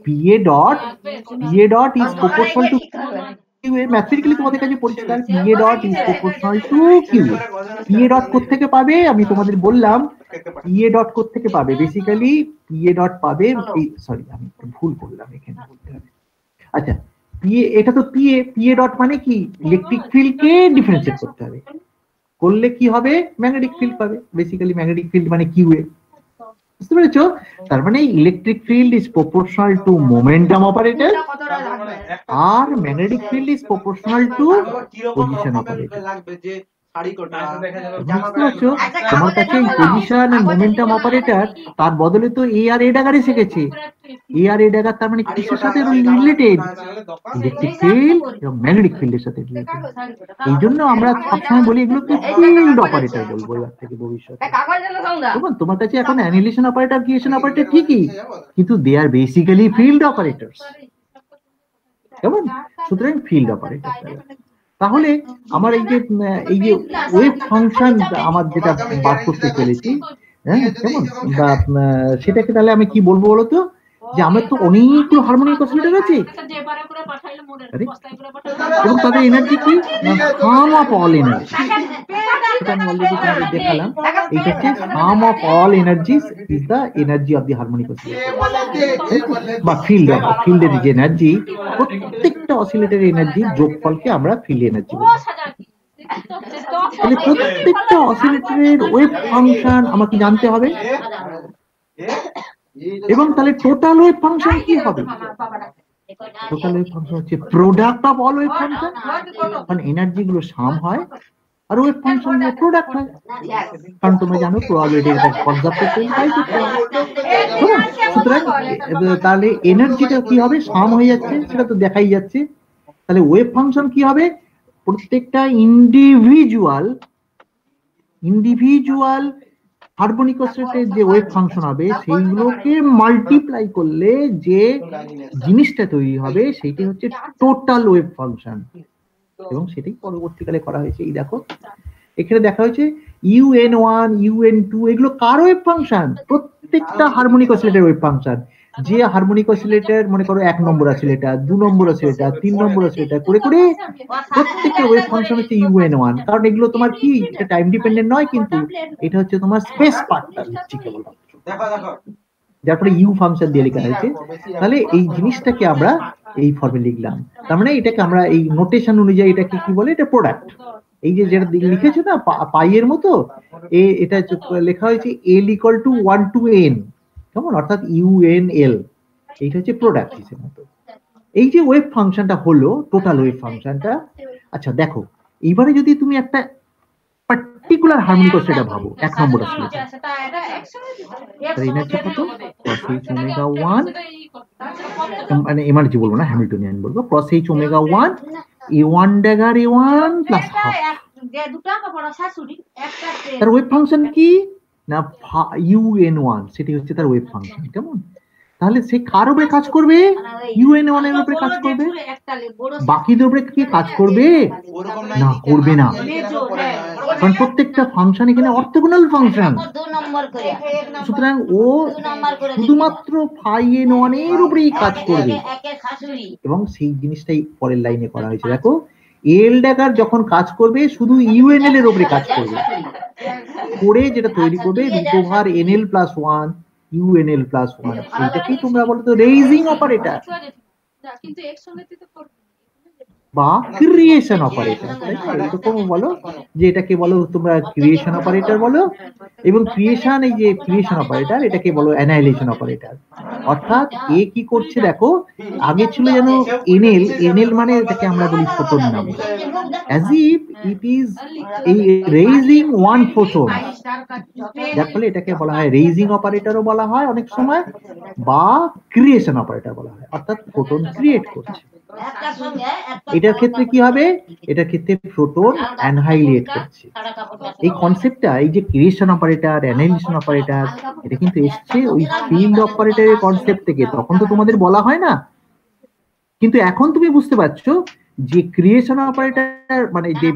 PA dot is proportional to mathematically তোমাদের কাছে পরিষ্কার, PA dot is proportional to Q. PA dot কোত্থেকে পাবে আমি তোমাদের বললাম, পিএ ডট কোত্থেকে পাবে, বেসিক্যালি পিএ ডট পাবে, সরি আমি ভুল করলাম এখানে বলতে হবে। আচ্ছা পিএ, এটা তো পিএ, পিএ ডট মানে কি, ইলেকট্রিক ফিল্ড কে ডিফারেন্সিয়েট করতে হবে, করলে কি হবে ম্যাগনেটিক ফিল্ড পাবে, বেসিক্যালি ম্যাগনেটিক ফিল্ড মানে কিউ এ, বুঝতে পেরেছো? তার মানে electric field is proportional to momentum operator আর magnetic field is proportional to position operator. বুঝতে পারছো? তোমার কাছে এই পজিশন আর মোমেন্টাম অপারেটর, তার বদলে তো এ আর এ ডাগারে শিখেছে। এ আর এ ডাগার তার মানে কিসের সাথে রিলেটেড, ইলেকট্রিক ফিল্ড এবং ম্যাগনেটিক ফিল্ডের সাথে রিলেটেড। এই জন্য আমরা সবসময় বলি এগুলোকে ফিল্ড অপারেটর বলবো এবার থেকে ভবিষ্যতে। তোমার কাছে এখন অ্যানিলেশন অপারেটর, ক্রিয়েশন অপারেটর ঠিকই, কিন্তু দে আর বেসিক্যালি ফিল্ড অপারেটরস, কেমন? সুতরাং ফিল্ড অপারেটর। তাহলে আমার এই যে ওয়েভ ফাংশন আমার যেটা বার করতে চলেছি, হ্যাঁ কেমন, সেটাকে তাহলে আমি কি বলবো বলতো, যে আমার তো অনেকগুলো হারমোনিক অসিলেটর আছে এবং তাদের এনার্জি কি, সাম অফ অল এনার্জি, সেটা আমি অলরেডি তোমাদের দেখালাম। এটা হচ্ছে sum of all energies is the energy of the harmonic oscillator বা ফিল্ডের যে এনার্জি, প্রত্যেকটা অসিলেটরের এনার্জি যোগফলকে আমরা ফিল্ড এনার্জি বলি। তাহলে প্রত্যেকটা অসিলেটরের ওয়েভ ফাংশন আমাকে জানতে হবে, এবং তাহলে টোটাল ওয়েভ ফাংশন কি হবে? টোটাল ওয়েভ ফাংশন হচ্ছে product of all wave function, কারণ এনার্জি গুলো সাম হয় আর ওয়েভ ফাংশন গুলো প্রোডাক্ট হয়, কারণ তোমরা জানো প্রবাবিলিটি এটা কনজার্ভ করতে হয়। সুতরাং তাহলে এনার্জিটা কি হবে, সাম হয়ে যাচ্ছে, সেটা তো দেখাই যাচ্ছে। তাহলে ওয়েভ ফাংশন কি হবে, প্রত্যেকটা ইন্ডিভিজুয়াল হারমোনিক অসিলেটরের যে ওয়েভ ফাংশন হবে সেইগুলোকে মাল্টিপ্লাই করলে যে জিনিসটা তৈরি হবে সেইটি হচ্ছে টোটাল ওয়েভ ফাংশন, এবং সেটাই পরবর্তীকালে করা হয়েছে। এই দেখো এখানে দেখা হয়েছে UN1, UN2 এগুলো কার ওয়েভ ফাংশন, প্রত্যেকটা হারমোনিক অসিলেটরের ওয়েভ ফাংশন। যে হারমোনিক অসিলেটর মনে করো 1 নম্বর অসিলেটর, 2 নম্বর অসিলেটর, 3 নম্বর অসিলেটর করে করে প্রত্যেকটা ওয়েভ ফাংশন হচ্ছে UN1, কারণ এগুলো তোমার কি এটা টাইম ডিপেন্ডেন্ট নয়, কিন্তু এটা হচ্ছে তোমার স্পেস পার্টটা হচ্ছে কেবল, যার পরে ইউ ফাংশন দিয়ে লেখা হয়েছে। তাহলে এই জিনিসটাকে আমরা এই ফর্মে লিখলাম, তার মানে এটাকে আমরা এই নোটেশন অনুযায়ী এটাকে কি বলে, এটা প্রোডাক্ট। এই যে যেটা লিখেছে না পাইয়ের মতো, এটা লেখা হয়েছে L equal to 1 to n, কেমন, অর্থাৎ UNL, এইটা হচ্ছে প্রোডাক্ট হিসেবে মতো। এই যে ওয়েভ ফাংশনটা হলো টোটাল ওয়েভ ফাংশনটা। আচ্ছা দেখো এইবারে যদি তুমি একটা পার্টিকুলার হারমোনিক অসিলেটর ভাবো, 1 নম্বর অসিলেটর, তার এনার্জি কত, cos h omega 1, মানে এনার্জি বলবো না, হ্যামিল্টনিয়ান বলবো, cos h omega 1 A1 dagger A1 plus half। তার ওয়েভ ফাংশন কি না UN1, সেটি হচ্ছে তার ওয়েভ ফাংশন, কেমন? তাহলে সে কার উপরে কাজ করবে, UN1 এর উপরে কাজ করবে, বাকিদের উপরে কি কাজ করবে না, করবে না, কারণ প্রত্যেকটা ফাংশন এখানে অর্থোগোনাল ফাংশন। সুতরাং ও শুধুমাত্র φN1 এর উপরেই কাজ করবে, এবং সেই জিনিসটাই পরের লাইনে করা হয়েছে। দেখো এল ড্যাগার যখন কাজ করবে শুধু UNL এর উপরে কাজ করবে, করে যেটা তৈরি করবে √NL+1 UNL+1, এটাকেই তোমরা বলো তো রেইজিং অপারেটর বা ক্রিয়েশন অপারেটর, তাই না? এরকম বলো যে এটাকে বলো তোমরা ক্রিয়েশন অপারেটর বলো, এবং ক্রিয়েশন, এই যে ক্রিয়েশন অপারেটর এটাকে বলো অ্যানাইলেশন অপারেটর। অর্থাৎ এ কি করছে দেখো, আগে ছিল যেন NL মানে এটাকে আমরা বলি photon number, as if it is raising one photon, যার ফলে এটাকে বলা হয় রেইজিং অপারেটরও বলা হয় অনেক সময়, বা ক্রিয়েশন অপারেটর বলা হয়, অর্থাৎ ফোটন ক্রিয়েট করছে। এটার ক্ষেত্রে কি হবে, এটার ক্ষেত্রে ফোটন অ্যানহাইলেট করছে। এই কনসেপ্টটা, এই যে ক্রিয়েশন অপারেটর, অ্যানাইলেশন অপারেটর, এটা কিন্তু এসছে ওই ফিল্ড অপারেটরের কনসেপ্ট থেকে। তখন তো তোমাদের বলা হয় না, কিন্তু এখন তুমি বুঝতে পারছো যে ক্রিয়েশন অপারেটর মানে যে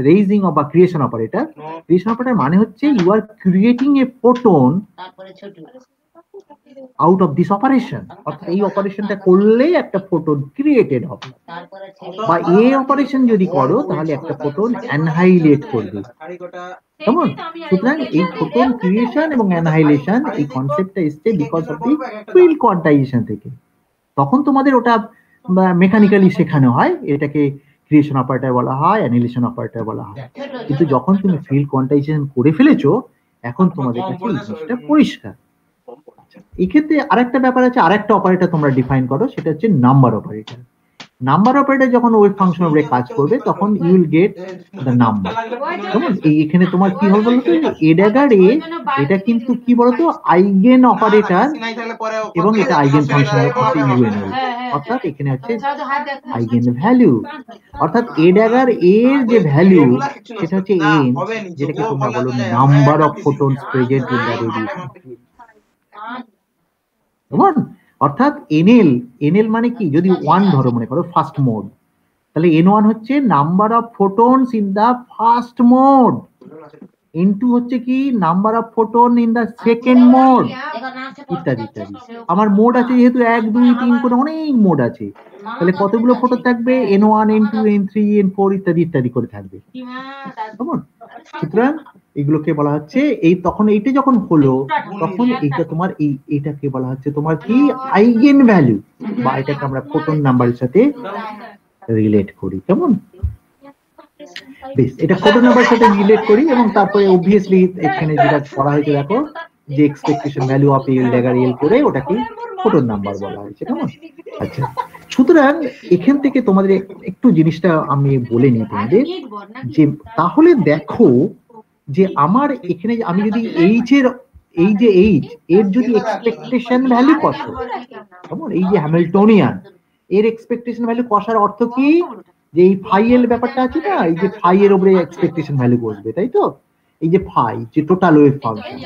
রেইজিং বা ক্রিয়েশন অপারেটর মানে হচ্ছে you are creating a photon out of this operation, অর্থাৎ এই অপারেশনটা করলেই একটা ফোটন ক্রিয়েটেড হবে, বা এই অপারেশন যদি করো তাহলে একটা ফোটন অ্যানহাইলেট করবে, কেমন? সুতরাং এই ফোটন ক্রিয়েশন এবং অ্যানহাইলেশন এই কনসেপ্টটা এসছে because of the field quantisation থেকে। তখন তোমাদের ওটা মেকানিক্যালি শেখানো হয়, এটাকে ক্রিয়েশন অপারেটর বলা হয়, অ্যানিহিলেশন অপারেটর বলা হয়। কিন্তু যখন তুমি ফিল্ড কোয়ান্টাইজেশন করে ফেলেছো, এখন তোমাদের কাছে এই জিনিসটা পরিষ্কার। এক্ষেত্রে আরেকটা ব্যাপার আছে, আরেকটা অপারেটর তোমরা ডিফাইন করো, সেটা হচ্ছে নাম্বার অপারেটর। নাম্বার অপারেটর যখন ওয়েভ ফাংশন উপরে কাজ করবে তখন you will get the number. কেমন? এখানে তোমার কি হবে বলতো, এ ড্যাগার এ এটা কিন্তু কি বলতো আইগেন অপারেটর, এবং এটা আইগেন ফাংশন হচ্ছে ইউএনএল, অর্থাৎ এখানে হচ্ছে আইগেন ভ্যালু, অর্থাৎ এ ড্যাগার এর যে ভ্যালু সেটা হচ্ছে এন, যেটাকে তোমরা বলো number of photons present in the radiation. কেমন? অর্থাৎ এনএল মানে কি, যদি 1 ধরো মনে করো ফার্স্ট মোড, তাহলে n1 হচ্ছে number of photons in the first mode, n2 হচ্ছে কি number of photon in the second mode, ইত্যাদি ইত্যাদি। আমার মোড আছে যেহেতু 1 2 3 করে অনেক মোড আছে, তাহলে কতগুলো ফোটন থাকবে, n1 n2 n3 n4 ইত্যাদি ইত্যাদি করে থাকবে। কেমন? সুতরাং এগুলোকে বলা হচ্ছে এই, তখন এইটা যখন হলো তখন এইটা তোমার এইটাকে বলা হচ্ছে তোমার কি আইগেন ভ্যালু, বা এটাকে আমরা ফোটন নাম্বারের সাথে রিলেট করি। কেমন? বেশ, এটা ফোটন নাম্বারের সাথে রিলেট করি, এবং তারপরে অবভিয়াসলি এখানে যেটা করা হয়েছে দেখো, যে expectation value of L dagger L করে ওটাকে ফোটন নাম্বার বলা হয়েছে। কেমন? আচ্ছা, সুতরাং এখান থেকে তোমাদের একটু জিনিসটা আমি বলে নিই তোমাদের, যে তাহলে দেখো যে আমার এখানে আমি যদি এইচ এর, এই যে এইচ এর যদি এক্সপেকটেশন ভ্যালু কত, কেমন, এই যে হ্যামিল্টনিয়ান এর এক্সপেকটেশন ভ্যালু কষার অর্থ কি, যে এই ফাই এর ব্যাপারটা আছে না, এই যে ফাই এর উপরে এক্সপেকটেশন ভ্যালু বসবে, তাই তো, এই যে ফাই যে টোটাল ওয়েভ ফাংশন,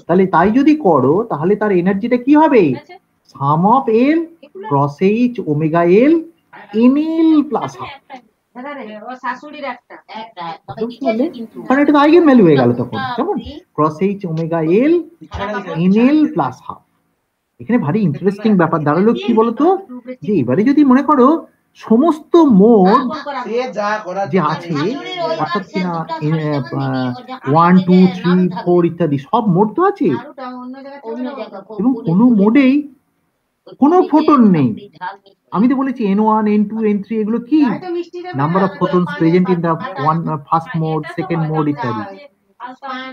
তাহলে তাই যদি করো তাহলে তার এনার্জিটা কি হবে, sum of L cross H omega L N L plus half, কারণ এটা তো আইগেন ভ্যালু হয়ে গেল তখন। কেমন? Cross H omega L N L plus half. এখানে ভারী ইন্টারেস্টিং ব্যাপার দাঁড়ালো কি বলতো, যে এবারে যদি মনে করো সমস্ত মোড যে আছে, অর্থাৎ কিনা 1 2 3 4 ইত্যাদি সব মোড তো আছে, এবং কোনো মোডেই কোনো ফোটন নেই। আমি তো বলেছি n1 n2 n3 এগুলো কি number of photons present in the first mode, second mode ইত্যাদি।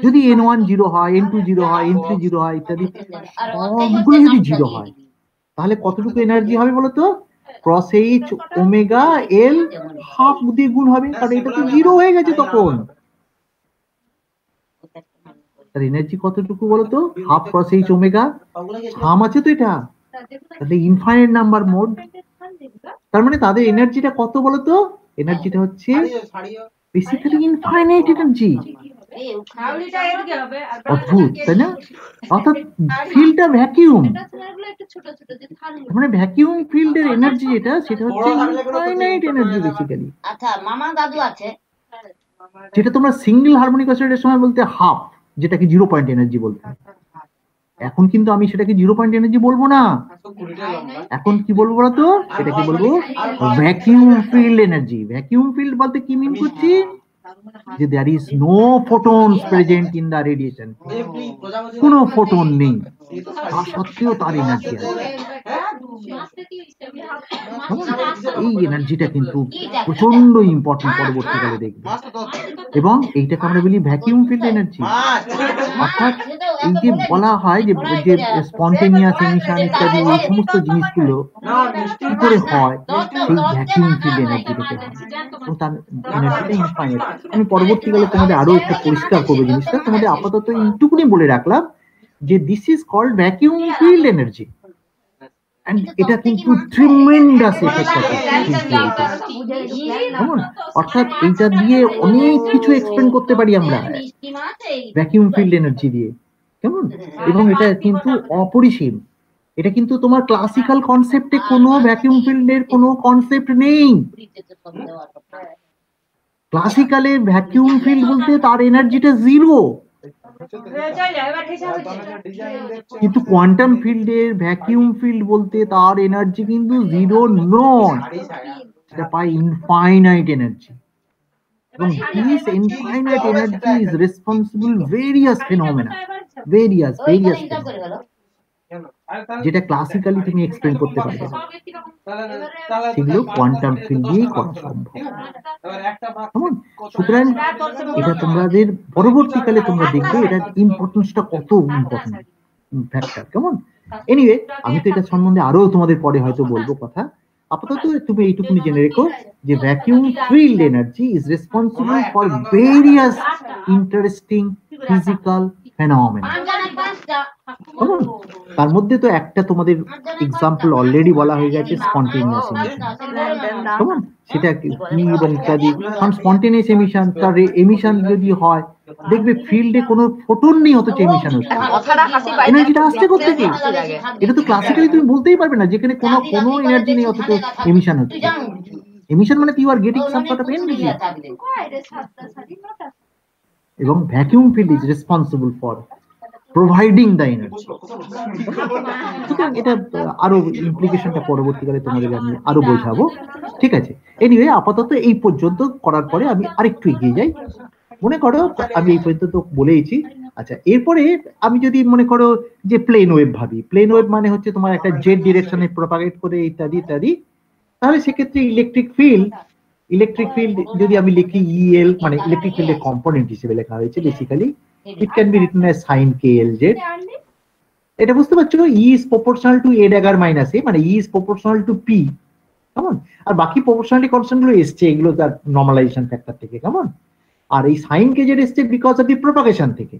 যদি n1 0 হয়, n2 0 হয়, n3 0 হয় ইত্যাদি, সবগুলো যদি 0 হয় তাহলে কতটুকু এনার্জি হবে বলতো, ক্রস এইচ ওমেগা এল হাফ দিয়ে গুণ হবে, কারণ এটা তো 0 হয়ে গেছে তখন। তার এনার্জি কতটুকু বলতো, হাফ ক্রস এইচ ওমেগা, সাম আছে তো এটা, তাহলে ইনফাইনাইট নাম্বার মোড, তার মানে তাদের এনার্জিটা কত বলতো, এনার্জিটা হচ্ছে বেসিক্যালি ইনফাইনাইট এনার্জি। অদ্ভুত তাই না? অর্থাৎ ফিল্ডটা ভ্যাকিউম, মানে ভ্যাকিউম ফিল্ডের এনার্জি যেটা, সেটা হচ্ছে ইনফাইনাইট এনার্জি বেসিক্যালি। আচ্ছা, মামা দাদু আছে, যেটা তোমরা সিঙ্গেল হারমোনিক অসিলেটরের সময় বলতে হাফ, যেটাকে 0 পয়েন্ট এনার্জি বলতে। এখন কিন্তু আমি সেটাকে 0 পয়েন্ট এনার্জি বলবো না, এখন কি বলবো বলতো, সেটাকে বলবো vacuum field energy. Vacuum field বলতে কি মিন করছি, যে there is no photons present in the radiation, কোনো ফোটন নেই, তা সত্ত্বেও তার এনার্জি আছে। এই এনার্জিটা কিন্তু প্রচন্ড ইম্পর্টেন্ট পরবর্তীকালে দেখবে, এবং এইটাকে আমরা বলি ভ্যাকিউম ফিল্ড এনার্জি। অর্থাৎ এই যে বলা হয় যে স্পন্টেনিয়াস এমিশন ইত্যাদি এই সমস্ত জিনিসগুলো কি করে হয়, সেই ভ্যাকিউম ফিল্ড এনার্জি থেকে হয়, এবং তার এনার্জিটা ইনফাইনাইট। আমি পরবর্তীকালে তোমাদের আরো একটু পরিষ্কার করবো জিনিসটা, তোমাদের আপাতত এইটুকুনি বলে রাখলাম যে this is called vacuum field energy, and এটা কিন্তু ট্রিমেন্ডাস এফেক্ট আছে ফিল্ড থিওরিতে। কেমন? অর্থাৎ এইটা দিয়ে অনেক কিছু এক্সপ্লেন করতে পারি আমরা ভ্যাকিউম ফিল্ড এনার্জি দিয়ে। কেমন? এবং এটা কিন্তু অপরিসীম, এটা কিন্তু তোমার ক্লাসিক্যাল কনসেপ্টে কোনো ভ্যাকিউম ফিল্ডের কোনো কনসেপ্ট নেই। ক্লাসিক্যালে ভ্যাকিউম ফিল্ড বলতে তার এনার্জিটা 0, কিন্তু কোয়ান্টাম ফিল্ডের ভ্যাকিউম ফিল্ড বলতে তার এনার্জি কিন্তু জিরো নট, সেটা পায় ইনফাইনাইট এনার্জি, এবং this infinite energy is responsible various phenomena, various যেটা ক্লাসিক্যালি তুমি এক্সপ্লেন করতে পারবে না, সেগুলো কোয়ান্টাম ফিল্ড দিয়েই করা সম্ভব। কেমন? সুতরাং এটা তোমাদের পরবর্তীকালে তোমরা দেখবে এটার ইম্পর্টেন্সটা কত ইম্পর্টেন্ট ফ্যাক্টর। কেমন? এনিওয়ে, আমি তো এটা সম্বন্ধে আরো তোমাদের পরে হয়তো বলবো কথা। আপাতত তুমি এইটুকুনি জেনে রেখো যে vacuum field energy is responsible for various interesting physical phenomena. তার মধ্যে তো একটা তোমাদের এক্সাম্পল অলরেডি বলা হয়ে গেছে, স্পন্টেনিয়াস এমিশন। কেমন? সেটা কি এবং ইত্যাদি। কারণ স্পন্টেনিয়াস এমিশন, তার এমিশন যদি হয় দেখবে ফিল্ডে কোনো ফোটন নেই, অথচ এমিশন হচ্ছে। এনার্জিটা আসছে কোত্থেকে? এটা তো ক্লাসিক্যালি তুমি বলতেই পারবে না যেখানে কোনো এনার্জি নেই অথচ এমিশন হচ্ছে। এমিশন মানে you are getting some sort of energy. এবং vacuum field is responsible for providing the energy. সুতরাং এটা আরো ইমপ্লিকেশনটা পরবর্তীকালে তোমাদের আমি আরো বোঝাবো। ঠিক আছে? এনিওয়ে, আপাতত এই পর্যন্ত করার পরে আমি আরেকটু এগিয়ে যাই। মনে করো আমি এই পর্যন্ত তো বলেইছি। আচ্ছা, এরপরে আমি যদি মনে করো যে প্লেন ওয়েভ ভাবি, প্লেন ওয়েভ মানে হচ্ছে তোমার একটা জেড ডিরেকশনে প্রপাগেট করে ইত্যাদি ইত্যাদি, তাহলে সেক্ষেত্রে ইলেকট্রিক ফিল্ড যদি আমি লিখি ইএল, মানে ইলেকট্রিক ফিল্ডের কম্পোনেন্ট হিসেবে লেখা হয়েছে basically, it can be written as sine KLZ। এটা বুঝতে পারছো? E is proportional to A dagger minus A, মানে E is proportional to P. কেমন? আর বাকি প্রপোর্শনালিটি কনস্ট্যান্ট গুলো এসছে এগুলো তার নর্মালাইজেশন ফ্যাক্টর থেকে। কেমন? আর এই সাইন KZ এসছে বিকজ অফ দি প্রপাগেশন থেকে।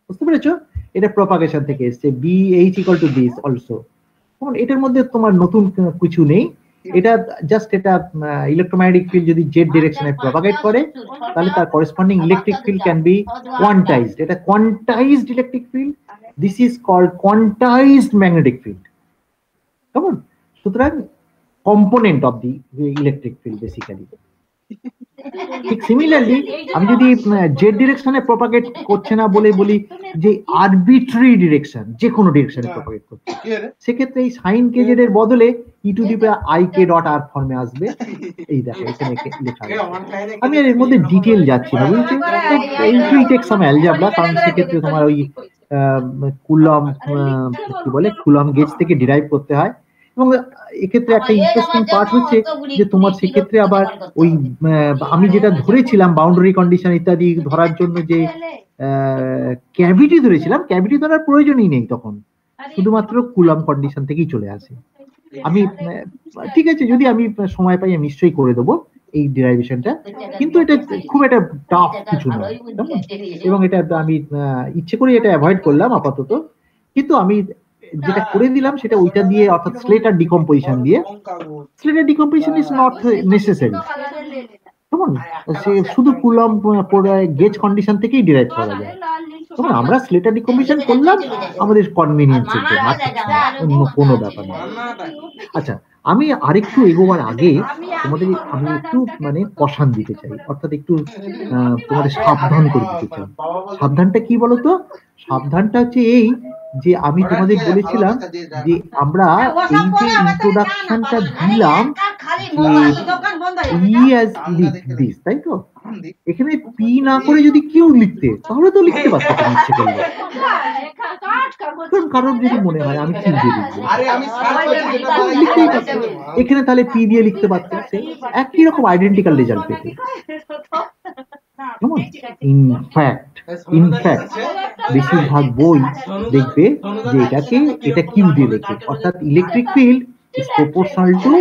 বুঝতে পেরেছো? এটা প্রপাগেশন থেকে এসছে। BH equal to this also. কেমন? এটার মধ্যে তোমার নতুন কিছু নেই। এটা জাস্ট এটা ইলেকট্রোম্যাগনেটিক ফিল্ড যদি জেড ডিরেকশনে প্রপাগেট করে তাহলে তার corresponding electric field can be quantised. এটা quantised electric field, this is called quantised magnetic field. কেমন? সুতরাং component of the electric field basically. ঠিক সিমিলারলি আমি যদি জেড ডিরেকশনে প্রপাগেট করছে না বলে বলি যে আরবিট্রারি ডিরেকশন, যে কোনো ডিরেকশনে প্রপাগেট করছে, সেক্ষেত্রে এই সাইন KZ এর বদলে e⁻IK.R ফর্মে আসবে। এই দেখো এখানে লেখা আছে। আমি আর এর মধ্যে ডিটেইল যাচ্ছি না, বুঝছো? এই টেক সাম অ্যালজেব্রা, কারণ সেক্ষেত্রে তোমার ওই কুলম কি বলে কুলম গেজ থেকে ডিরাইভ করতে হয়। এবং এক্ষেত্রে একটা ইন্টারেস্টিং পার্ট হচ্ছে যে তোমার সেক্ষেত্রে আবার ওই আমি যেটা ধরেছিলাম বাউন্ডারি কন্ডিশন ইত্যাদি ধরার জন্য যে ক্যাভিটি ধরেছিলাম, ক্যাভিটি ধরার প্রয়োজনই নেই তখন, শুধুমাত্র কুলম কন্ডিশন থেকেই চলে আসে। আমি ঠিক আছে, যদি আমি সময় পাই আমি নিশ্চয়ই করে দেবো এই ডিরাইভেশনটা, কিন্তু এটা খুব একটা টাফ কিছু নয়। এবং এটা আমি ইচ্ছে করে এটা অ্যাভয়েড করলাম আপাতত, কিন্তু আমি যেটা করে দিলাম সেটা ওইটা দিয়ে, অর্থাৎ স্লেটার ডিকম্পোজিশন দিয়ে। স্লেটার ডিকম্পোজিশন ইজ নট নেসেসারি। কেমন? সে শুধু কুলম গেজ কন্ডিশন থেকেই ডিরাইভ করা যায়। তখন আমরা স্লেটার ডিকম্পোজিশন করলাম আমাদের কনভিনিয়েন্সের জন্য, আর কিছু না, অন্য কোনো ব্যাপার না। আচ্ছা, আমি আরেকটু এগোবার আগে তোমাদের আমি একটু মানে কষান দিতে চাই, অর্থাৎ একটু তোমাদের সাবধান করে দিতে চাই। সাবধানটা কি বলতো? সাবধানটা হচ্ছে এই যে আমি তোমাদের বলেছিলাম যে আমরা এই যে ইন্ট্রোডাকশনটা দিলাম যে তাই তো, এখানে পি না করে যদি কেউ লিখতে তাহলে তো লিখতে পারতো ইচ্ছে করলে, কারণ যদি মনে হয় আমি কি দিয়ে লিখবো লিখতেই পারতো। এখানে তাহলে পি দিয়ে লিখতে পারতো, একই রকম আইডেন্টিক্যাল রেজাল্ট পেতে। ইনফ্যাক্ট বেশিরভাগ বই দেখবে যে এটা কিউ দিয়ে লেখে, অর্থাৎ electric field is proportional to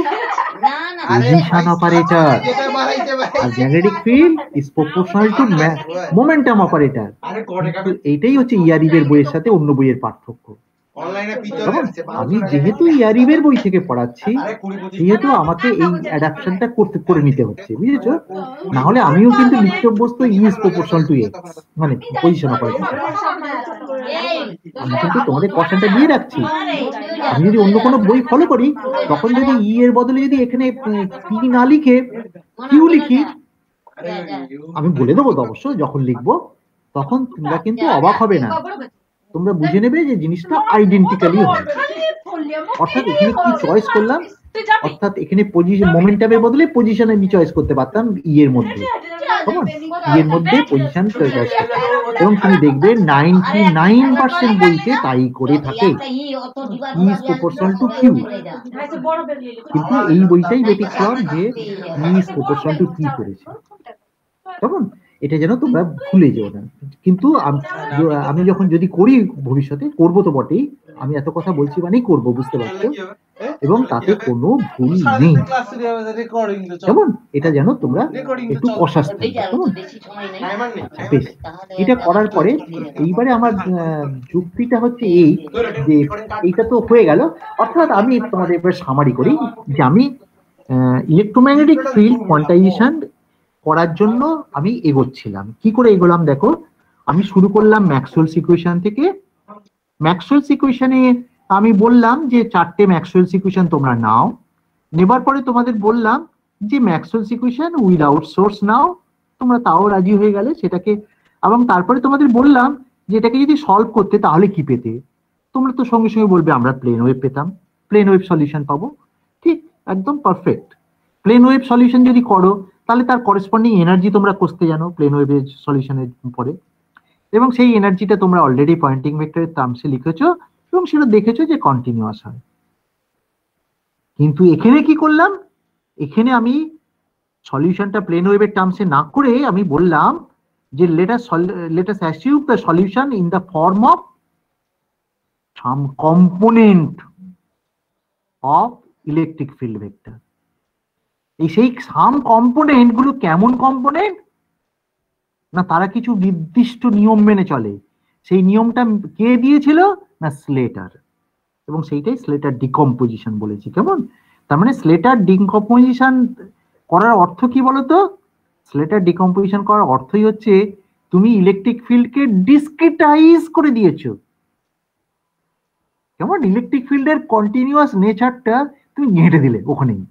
position operator আর magnetic field is proportional to momentum operator. এইটাই হচ্ছে ইয়ারিবের বইয়ের সাথে অন্য বইয়ের পার্থক্য। আমি যেহেতু ইয়ারিবের বই থেকে পড়াচ্ছি সেহেতু আমাকে এই অ্যাডাপশনটা করে নিতে হচ্ছে, বুঝেছো? না হলে আমিও কিন্তু লিখতে অভ্যস্ত ইজ প্রপোর্শনাল টু এক্স, মানে পজিশন অপারেটর। আমি কিন্তু তোমাদের কোশ্চেনটা দিয়ে রাখছি। আমি যদি অন্য কোনো বই ফলো করি তখন যদি ই এর বদলে যদি এখানে পি না লিখে কিউ লিখি, আমি বলে দেবো তো অবশ্য যখন লিখবো, তখন তোমরা কিন্তু অবাক হবে না, তোমরা বুঝে নেবে যে জিনিসটা আইডেন্টিক্যালি হয়। অর্থাৎ এখানে কি চয়েস করলাম, অর্থাৎ এখানে পজিশন মোমেন্টামের বদলে পজিশন আমি চয়েস করতে পারতাম ই এর মধ্যে, কেমন ই এর মধ্যে পজিশন চয়েস করতে, এবং তুমি দেখবে 99% বইতে তাই করে থাকে, ই ইজ প্রপোর্শনাল টু কিউ। কিন্তু এই বইটাই ব্যতিক্রম যে ই ইজ প্রপোর্শনাল টু পি করেছে, কেমন এটা যেন তোমরা ভুলে যেও না। কিন্তু আমি যখন যদি করি ভবিষ্যতে, করবো তো বটেই, আমি এত কথা বলছি মানেই করবো, বুঝতে পারছো, এবং তাতে কোনো ভুল নেই, কেমন এটা যেন তোমরা একটু কষাস থাকবে, কেমন বেশ। এটা করার পরে এইবারে আমার যুক্তিটা হচ্ছে এই যে এইটা তো হয়ে গেল, অর্থাৎ আমি তোমাদের এবার সামারি করি যে আমি ইলেকট্রোম্যাগনেটিক ফিল্ড কোয়ান্টাইজেশন করার জন্য আমি এগোচ্ছিলাম। কি করে এগোলাম দেখো, আমি শুরু করলাম ম্যাক্সওয়েলস ইকুয়েশন থেকে। ম্যাক্সওয়েলস ইকুয়েশনে আমি বললাম যে 4টে ম্যাক্সওয়েলস ইকুয়েশন তোমরা নাও, নেবার পরে তোমাদের বললাম যে ম্যাক্সওয়েলস ইকুয়েশন উইদাউট সোর্স নাও, তোমরা তাও রাজি হয়ে গেলে সেটাকে, এবং তারপরে তোমাদের বললাম যে এটাকে যদি সলভ করতে তাহলে কি পেতে, তোমরা তো সঙ্গে সঙ্গে বলবে আমরা প্লেন ওয়েভ পেতাম, প্লেন ওয়েভ সলিউশন পাবো, ঠিক একদম পারফেক্ট। প্লেন ওয়েভ সলিউশন যদি করো তাহলে তার করেসপন্ডিং এনার্জি তোমরা কষতে জানো প্লেন ওয়েভের সলিউশনের পরে, এবং সেই এনার্জিটা তোমরা অলরেডি পয়েন্টিং ভেক্টরের টার্মসে লিখেছো এবং সেটা দেখেছো যে কন্টিনিউয়াস হয়। কিন্তু এখানে কি করলাম, এখানে আমি সলিউশনটা প্লেন ওয়েভের টার্মসে না করে আমি বললাম যে let us assume the solution in the form of some component of electric field vector। এই সেই সাম কম্পোনেন্ট গুলো কেমন কম্পোনেন্ট না, তারা কিছু নির্দিষ্ট নিয়ম মেনে চলে, সেই নিয়মটা কে দিয়েছিল না স্লেটার, এবং সেইটাই স্লেটার ডিকম্পোজিশন বলেছি, কেমন। তার মানে স্লেটার ডিকম্পোজিশন করার অর্থ কি বলতো, স্লেটার ডিকম্পোজিশন করার অর্থই হচ্ছে তুমি ইলেকট্রিক ফিল্ডকে ডিসক্রিটাইজ করে দিয়েছো, কেমন ইলেকট্রিক ফিল্ডের কন্টিনিউয়াস নেচারটা তুমি ঘেঁটে দিলে ওখানেই,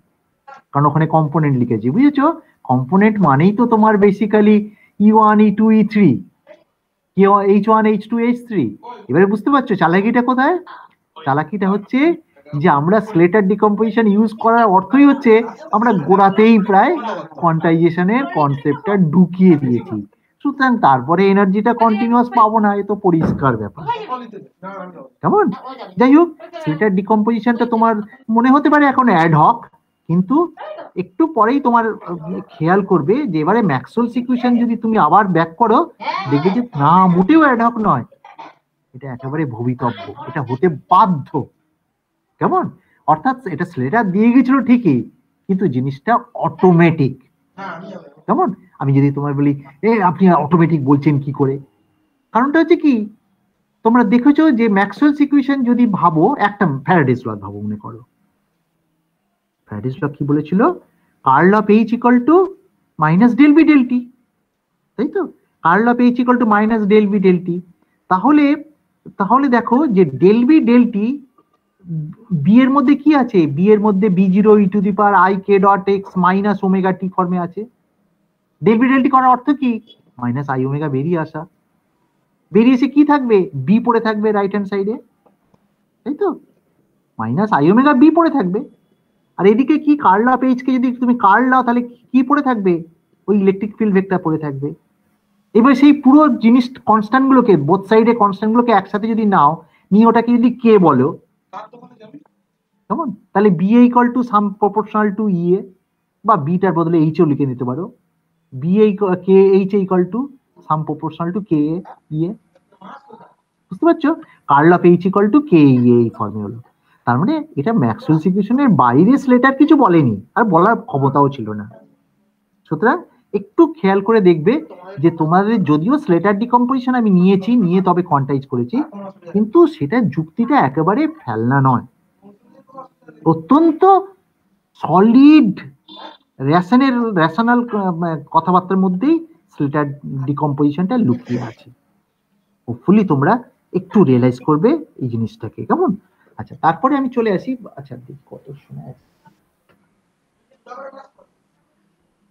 কারণ ওখানে কম্পোনেন্ট লিখেছি, বুঝেছো। কম্পোনেন্ট মানেই তো তোমার basically E1 E2 E3, H1 H2 H3। এবারে বুঝতে পারছো চালাকিটা কোথায়, চালাকিটা হচ্ছে যে আমরা স্লেটার ডিকম্পোজিশন ইউজ করার অর্থই হচ্ছে আমরা গোড়াতেই প্রায় কোয়ান্টাইজেশনের কনসেপ্টটা ঢুকিয়ে দিয়েছি, সুতরাং তারপরে এনার্জিটা কন্টিনিউয়াস পাবো না, এ তো পরিষ্কার ব্যাপার, কেমন। যাই হোক, স্লেটার ডিকম্পোজিশনটা তোমার মনে হতে পারে এখন অ্যাডহক, কিন্তু একটু পরেই তোমার খেয়াল করবে যে এবারে ম্যাক্সওয়েলস ইকুয়েশন যদি তুমি আবার ব্যাক করো দেখবে যে না, মোটেও অ্যাডহক নয়, এটা একেবারে ভবিতব্য, এটা হতে বাধ্য, কেমন। অর্থাৎ এটা স্লেটার দিয়ে গেছিল ঠিকই, কিন্তু জিনিসটা অটোমেটিক, কেমন। আমি যদি তোমার বলি আপনি অটোমেটিক বলছেন কি করে, কারণটা হচ্ছে কি, তোমরা দেখেছো যে ম্যাক্সওয়েলস ইকুয়েশন যদি ভাবো, একটা ফ্যারাডেস ল ভাবো, মনে করো ফ্যারাডেস ল কি বলেছিল, curl of H equal to minus del B del T, তাই তো, curl of H equal to minus del B del T. তাহলে দেখো যে del B del T B এর মধ্যে কি আছে, বি এর মধ্যে B0 e to the power I k dot x minus omega T ফর্মে আছে। ডেল বি ডেল টি করার অর্থ কি, মাইনাস আই ওমেগা বেরিয়ে আসা, বেরিয়ে এসে কি থাকবে, বি পড়ে থাকবে রাইট হ্যান্ড সাইডে, তাই তো, মাইনাস আই ওমেগা বি পড়ে থাকবে। আর এদিকে কি কার্ল অফ H কে যদি তুমি কার্ল নাও তাহলে কি পড়ে থাকবে, ওই ইলেকট্রিক ফিল্ড ভেক্টর পড়ে থাকবে। এবার সেই পুরো জিনিস কনস্ট্যান্ট গুলোকে, বোথ সাইডে কনস্ট্যান্ট গুলোকে একসাথে যদি নাও, নিয়ে ওটাকে যদি কে বলো, কেমন, তাহলে B A equal to some proportional to E A, বা বিটার বদলে এইচ ও লিখে নিতে পারো, B A K H A equal to some proportional to K E A, বুঝতে পারছো, curl of H equal to K E A এই ফর্মে হলো। তার মানে এটা ম্যাক্সওয়েলস ইকুয়েশনের বাইরে স্লেটার কিছু বলেনি, আর বলার ক্ষমতাও ছিল না। সুতরাং একটু খেয়াল করে দেখবে যে তোমাদের যদিও স্লেটার ডিকম্পোজিশন আমি নিয়ে তবে কোয়ান্টাইজ করেছি, কিন্তু সেটা যুক্তিটা একেবারে ফেলনা নয়, অত্যন্ত সলিড রেশনাল কথাবার্তার মধ্যেই স্লেটার ডিকম্পোজিশনটা লুকিয়ে আছে। হোপফুলি তোমরা একটু রিয়েলাইজ করবে এই জিনিসটাকে, কেমন। আচ্ছা, তারপরে আমি চলে আসি, আচ্ছা কত সময় আছে,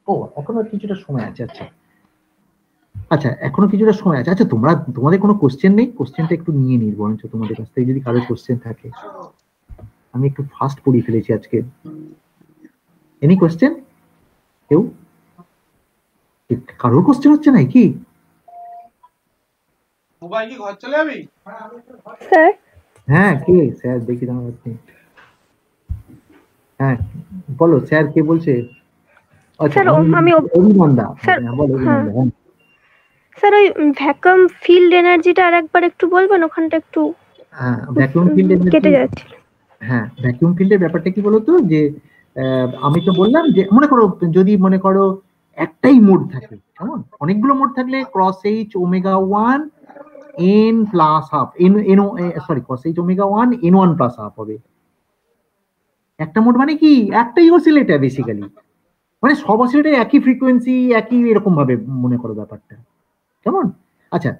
ও এখনো কিছুটা সময় আছে। আচ্ছা আচ্ছা এখনো কিছুটা সময় আছে। আচ্ছা তোমাদের কোনো কোশ্চেন নেই? কোশ্চেনটা একটু নিয়ে নিই বরঞ্চ তোমাদের কাছ থেকে যদি কারোর কোশ্চেন থাকে। আমি একটু ফাস্ট পড়িয়ে ফেলেছি আজকে। Any question? কেউ? কারোর কোশ্চেন হচ্ছে না কি? মোবাইল কি ঘর চলে যাবি? স্যার হ্যাঁ কে স্যার? দেখি দাঁড়াও আপনি। হ্যাঁ বলো স্যার কে বলছে? আচ্ছা স্যার আমি অভিনন্দা। স্যার হ্যাঁ বলো হ্যাঁ অভিনন্দা। স্যার ওই ভ্যাকুয়াম ফিল্ড এনার্জিটা আরেকবার একটু বলবেন, ওখানটা একটু হ্যাঁ ভ্যাকুয়াম ফিল্ড কেটে যাচ্ছে। হ্যাঁ ভ্যাকুয়াম ফিল্ডের ব্যাপারটা কি বলতো, যে আমি তো বললাম যে মনে করো, যদি মনে করো একটাই মোড থাকে, কেমন অনেকগুলো মোড থাকলে cross H omega one N plus half N N sorry cross H omega one N one plus half হবে। একটা মোড মানে কি একটাই অসিলেটর বেসিক্যালি, মানে সব অসিলেটর একই ফ্রিকোয়েন্সি একই এরকম ভাবে মনে করো ব্যাপারটা, কেমন? আচ্ছা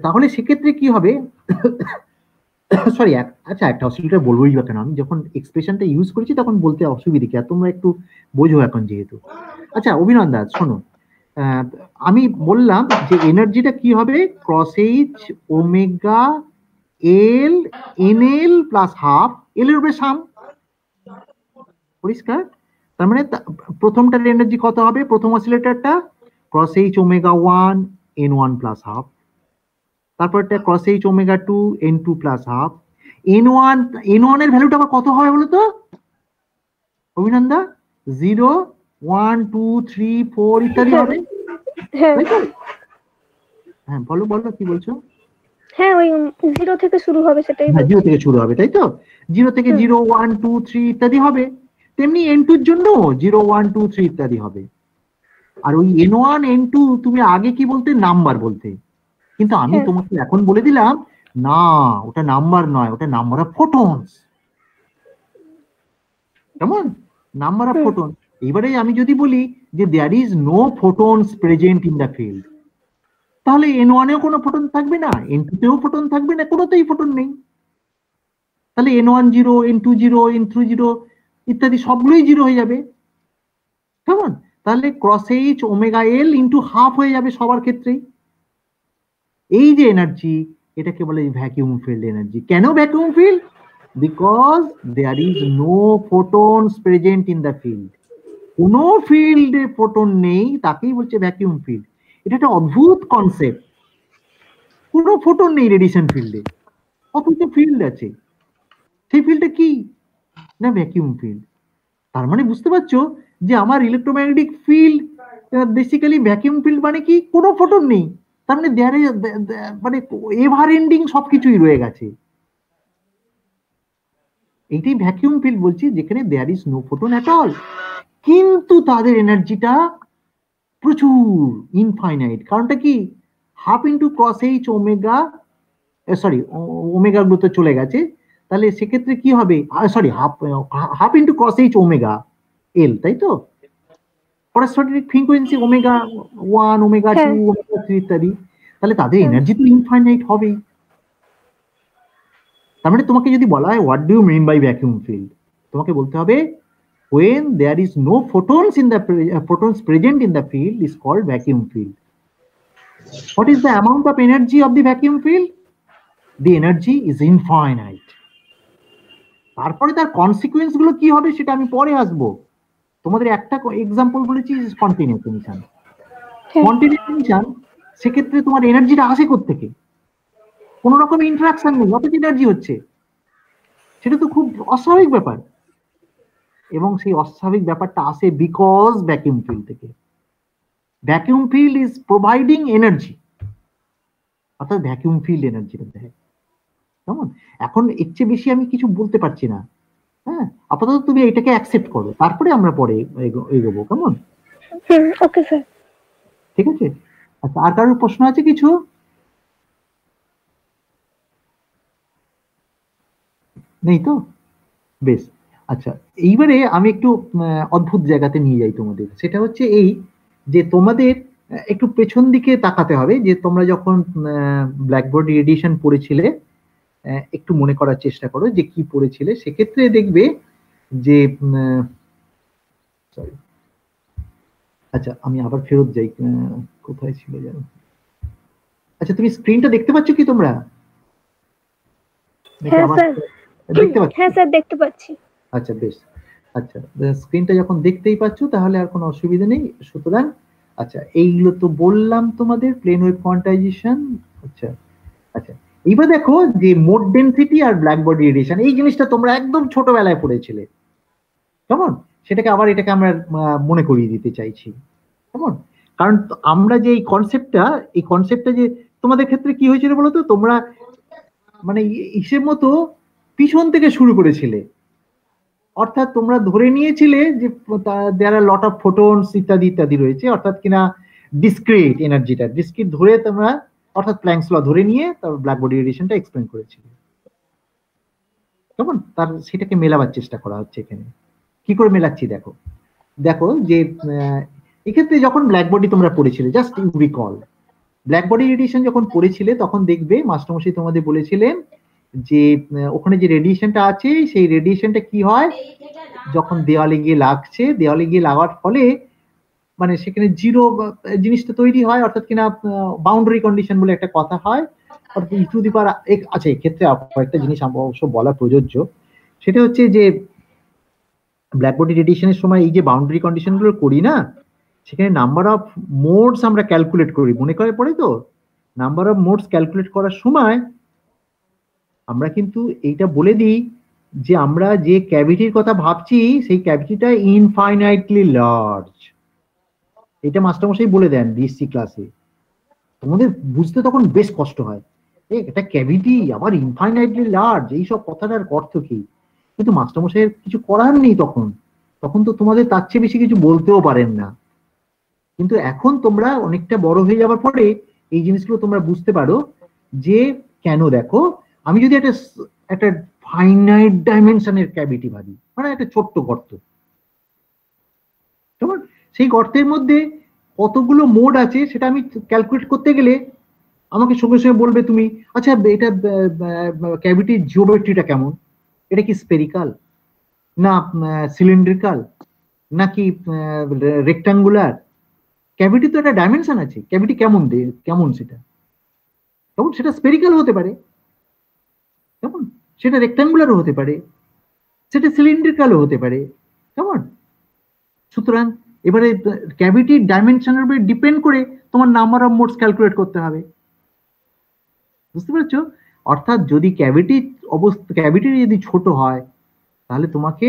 তাহলে সেক্ষেত্রে কি হবে, সরি আচ্ছা একটা অসিলেটর বলবোই বা কেন, আমি যখন এক্সপ্রেশনটা ইউজ করেছি তখন বলতে অসুবিধা কি, আর তোমরা একটু বোঝো এখন যেহেতু। আচ্ছা অভিনন্দন শোনো, আমি বললাম যে এনার্জিটা কি হবে, cross H omega L N L plus half এল এর উপরে সাম, পরিষ্কার? তার মানে প্রথমটার এনার্জি কত হবে, প্রথম অসিলেটরটা cross H omega one N one plus half, তারপরটা cross H omega two N two plus half, N one এর ভ্যালুটা আবার কত হবে বলো তো অভিনন্দা? 0 1 2 3 4 ইত্যাদি হবে, তাই তো? হ্যাঁ বলো বলো কি বলছো? হ্যাঁ ওই 0 থেকে শুরু হবে, সেটাই হ্যাঁ 0 থেকে শুরু হবে, তাই তো? 0 থেকে 0 1 2 3 ইত্যাদি হবে, তেমনি n2 এর জন্য 0 1 2 3 ইত্যাদি হবে। আর ওই n1 n2 তুমি আগে কি বলতে, নাম্বার বলতে, কিন্তু আমি তোমাকে এখন বলে দিলাম না ওটা নাম্বার নয়, ওটা নাম্বার অফ ফোটনস, কেমন? Number of photon. এবারে আমি যদি বলি যে there is no photons present in the field, তাহলে n1 এও কোনো ফোটন থাকবে না, n2 তেও ফোটন থাকবে না, কোনোতেই ফোটন নেই। তাহলে n1 zero n2 zero n3 zero ইত্যাদি সবগুলোই জিরো হয়ে যাবে, কেমন? তাহলে cross H omega L into half হয়ে যাবে সবার ক্ষেত্রেই। এই যে এনার্জি, এটাকে বলে ভ্যাকিউম ফিল্ড এনার্জি। কেন vacuum field? Because there is no photons present in the field, কোনো ফিল্ডে ফোটন নেই, তাকেই বলছে ভ্যাকিউম ফিল্ড। এটা একটা অদ্ভুত কনসেপ্ট, কোনো ফোটন নেই রেডিয়েশন ফিল্ডে, অথচ ফিল্ড আছে। সেই ফিল্ডটা কি না, ভ্যাকিউম ফিল্ড। তার মানে বুঝতে পারছো যে আমার electromagnetic field basically vacuum field, মানে কি কোনো ফোটন নেই, তার মানে দেয়ার মানে এভার এন্ডিং সবকিছুই রয়ে গেছে। এইটাই ভ্যাকিউম ফিল্ড বলছি, যেখানে there is no photon at all, কিন্তু তাদের এনার্জিটা প্রচুর, ইনফাইনাইট। কারণটা কি, half into cross H omega, sorry omega গুলো তো চলে গেছে, তাহলে সেক্ষেত্রে কি হবে, sorry half into cross H omega L, তাই তো? Corresponding frequency omega 1 omega 2 omega 3 ইত্যাদি, তাহলে তাদের এনার্জি তো ইনফাইনাইট হবেই। তার মানে তোমাকে যদি বলা হয় what do you mean by vacuum field, তোমাকে বলতে হবে when there is no photons in the photons present in the field is called vacuum field. What is the amount of energy of the vacuum field? The energy is infinite. তারপরে তার consequence গুলো কি হবে সেটা আমি পরে আসবো। তোমাদের একটা এক্সাম্পল বলেছি স্পন্টেনিয়াস এমিশন। স্পন্টেনিয়াস এমিশন, সেক্ষেত্রে তোমার এনার্জিটা আসে কোত্থেকে? কোন রকম ইন্টারাকশন নেই, অথচ এনার্জি হচ্ছে, সেটা তো খুব অস্বাভাবিক ব্যাপার। এবং সেই অস্বাভাবিক ব্যাপারটা আসে বিকজ ভ্যাকুয়াম ফিল্ড থেকে। Vacuum field is providing energy, অর্থাৎ ভ্যাকুয়াম ফিল্ড এনার্জিটা দেয়, কেমন? এখন এর চেয়ে বেশি আমি কিছু বলতে পারছি না। হ্যাঁ আপাতত তুমি এটাকে অ্যাকসেপ্ট করো, তারপরে আমরা পরে এগোবো, কেমন? ওকে স্যার, ঠিক আছে। আচ্ছা আর কারোর প্রশ্ন আছে কিছু? নেই তো? বেশ। আচ্ছা এইবারে আমি একটু অদ্ভুত জায়গাতে নিয়ে যাই তোমাদের, সেটা হচ্ছে এই যে তোমাদের একটু পেছন দিকে তাকাতে হবে, যে তোমরা যখন ব্ল্যাকবোর্ড রেডিয়েশন পড়েছিলে একটু মনে করার চেষ্টা করো যে কি পড়েছিলে। সেক্ষেত্রে দেখবে যে আচ্ছা আমি আবার ফেরত যাই, কোথায় ছিল যেন। আচ্ছা তুমি স্ক্রিনটা দেখতে পাচ্ছ কি তোমরা? নাকি হ্যাঁ আবার স্যার। দেখতে পাচ্ছ? হ্যাঁ স্যার, দেখতে পাচ্ছি। আচ্ছা বেশ। আচ্ছা স্ক্রিনটা যখন দেখতেই পাচ্ছ তাহলে আর কোনো অসুবিধা নেই। সুতরাং আচ্ছা এইগুলো তো বললাম তোমাদের, প্লেন ওয়েভ কোয়ান্টাইজেশন। আচ্ছা আচ্ছা এইবার দেখো যে মোড ডেনসিটি আর ব্ল্যাক বডি রেডিয়েশন, এই জিনিসটা তোমরা একদম ছোটবেলায় পড়েছিলে, কেমন? সেটাকে আবার এটাকে আমরা মনে করিয়ে দিতে চাইছি, কেমন? কারণ আমরা যে এই কনসেপ্টটা যে তোমাদের ক্ষেত্রে কি হয়েছিল বলতো, তোমরা মানে হিসেব মতো পিছন থেকে শুরু করেছিলে। অর্থাৎ তোমরা ধরে নিয়েছিলে যে দেয়ার আর লট অফ ফোটনস ইত্যাদি ইত্যাদি রয়েছে, অর্থাৎ কিনা ডিসক্রিট ধরে তোমরা, অর্থাৎ প্ল্যাঙ্কস ল ধরে নিয়ে তারপর ব্ল্যাক বডি রেডিয়েশনটা এক্সপ্লেন করেছিলে, কেমন? তার সেটাকে মেলাবার চেষ্টা করা হচ্ছে এখানে। কি করে মেলাচ্ছি দেখো, দেখো যে এক্ষেত্রে যখন ব্ল্যাক বডি তোমরা পড়েছিলে, just you recall, black body radiation যখন পড়েছিলে তখন দেখবে মাস্টারমশাই তোমাদের বলেছিলেন যে ওখানে যে রেডিয়েশনটা আছে সেই রেডিয়েশনটা কি হয়, যখন দেওয়ালে গিয়ে লাগছে, দেওয়ালে গিয়ে লাগার ফলে মানে সেখানে জিরো জিনিসটা তৈরি হয়, অর্থাৎ কিনা বাউন্ডারি কন্ডিশন বলে একটা কথা হয়, অর্থাৎ ই টু দি পাওয়ার। আচ্ছা এক্ষেত্রে একটা জিনিস অবশ্য বলা প্রযোজ্য, সেটা হচ্ছে যে ব্ল্যাক বডি রেডিয়েশনের সময় এই যে বাউন্ডারি কন্ডিশন গুলো করি না, সেখানে নাম্বার অফ মোডস আমরা ক্যালকুলেট করি, মনে করে পড়ে তো, নাম্বার অফ মোডস ক্যালকুলেট করার সময় আমরা কিন্তু এইটা বলে দিই যে আমরা যে ক্যাভিটির কথা ভাবছি সেই ক্যাভিটিটা ইনফাইনাইটলি লার্জ। এটা মাস্টারমশাই বলে দেন বিএসসি ক্লাসে, তোমাদের বুঝতে তখন বেশ কষ্ট হয়, এটা ক্যাভিটি আবার ইনফাইনাইটলি লার্জ, এইসব কথাটার অর্থ কি? কিন্তু মাস্টারমশাইয়ের কিছু করার নেই তখন, তখন তো তোমাদের তার চেয়ে বেশি কিছু বলতেও পারেন না। কিন্তু এখন তোমরা অনেকটা বড় হয়ে যাওয়ার পরে এই জিনিসগুলো তোমরা বুঝতে পারো যে কেন। দেখো আমি যদি একটা একটা ফাইনাইট ডাইমেনশনের ক্যাভিটি ভাবি, মানে একটা ছোট্ট গর্ত, কেমন? সেই গর্তের মধ্যে কতগুলো মোড আছে সেটা আমি ক্যালকুলেট করতে গেলে আমাকে সঙ্গে সঙ্গে বলবে তুমি, আচ্ছা এটা ক্যাভিটির জিওমেট্রিটা কেমন, এটা কি স্পেরিক্যাল না সিলিন্ড্রিক্যাল নাকি রেক্টাঙ্গুলার? ক্যাভিটি তো একটা ডাইমেনশন আছে, ক্যাভিটি কেমন কেমন সেটা, কেমন সেটা স্পেরিক্যাল হতে পারে, কেমন সেটা রেক্টাঙ্গুলারও হতে পারে, সেটা সিলিন্ড্রিক্যালও হতে পারে, কেমন? সুতরাং এবারে ক্যাভিটির ডাইমেনশনের উপরে ডিপেন্ড করে তোমার নাম্বার অফ মোডস ক্যালকুলেট করতে হবে, বুঝতে পারছো? অর্থাৎ যদি ক্যাভিটি যদি ছোট হয় তাহলে তোমাকে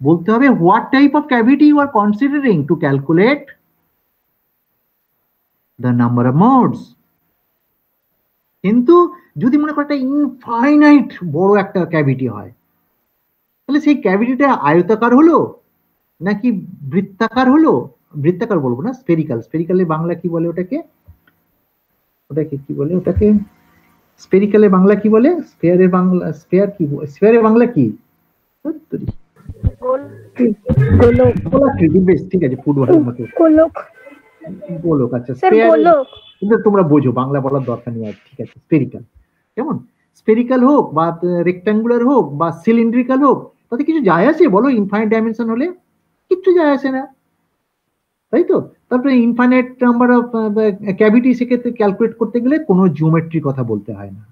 বলতে হবে what type of cavity you are considering to calculate the number of modes. কিন্তু যদি মনে করো একটা ইনফাইনাইট বড় একটা ক্যাভিটি হয়, তাহলে সেই ক্যাভিটিটা আয়তাকার হলো নাকি বৃত্তাকার হলো, বৃত্তাকার বলবো না, স্পেরিক্যাল, স্পেরিক্যালে বাংলা কি বলে ওটাকে, ওটাকে কি বলে ওটাকে, স্পেরিক্যালে বাংলা কি বলে, স্ফেয়ারের বাংলা স্ফেয়ার কি, স্ফেয়ারের বাংলা কি? গোলাকৃতি, বেশ ঠিক আছে, ফুটবলের মতো গোলক। গোলক। আচ্ছা স্যার স্ফেয়ার, গোলক। কিন্তু তোমরা বোঝো, বাংলা বলার দরকার নেই আর, ঠিক আছে স্পেরিক্যাল, কেমন? স্পেরিক্যাল হোক বা রেক্টাঙ্গুলার হোক বা সিলিন্ড্রিক্যাল হোক, তাতে কিছু যায় আসে বলো? ইনফাইনাইট ডাইমেনশন হলে কিচ্ছু যায় আসে না, তাই তো? তারপরে ইনফাইনাইট নাম্বার অফ ক্যাভিটি, সেক্ষেত্রে ক্যালকুলেট করতে গেলে কোনো জিওমেট্রির কথা বলতে হয় না,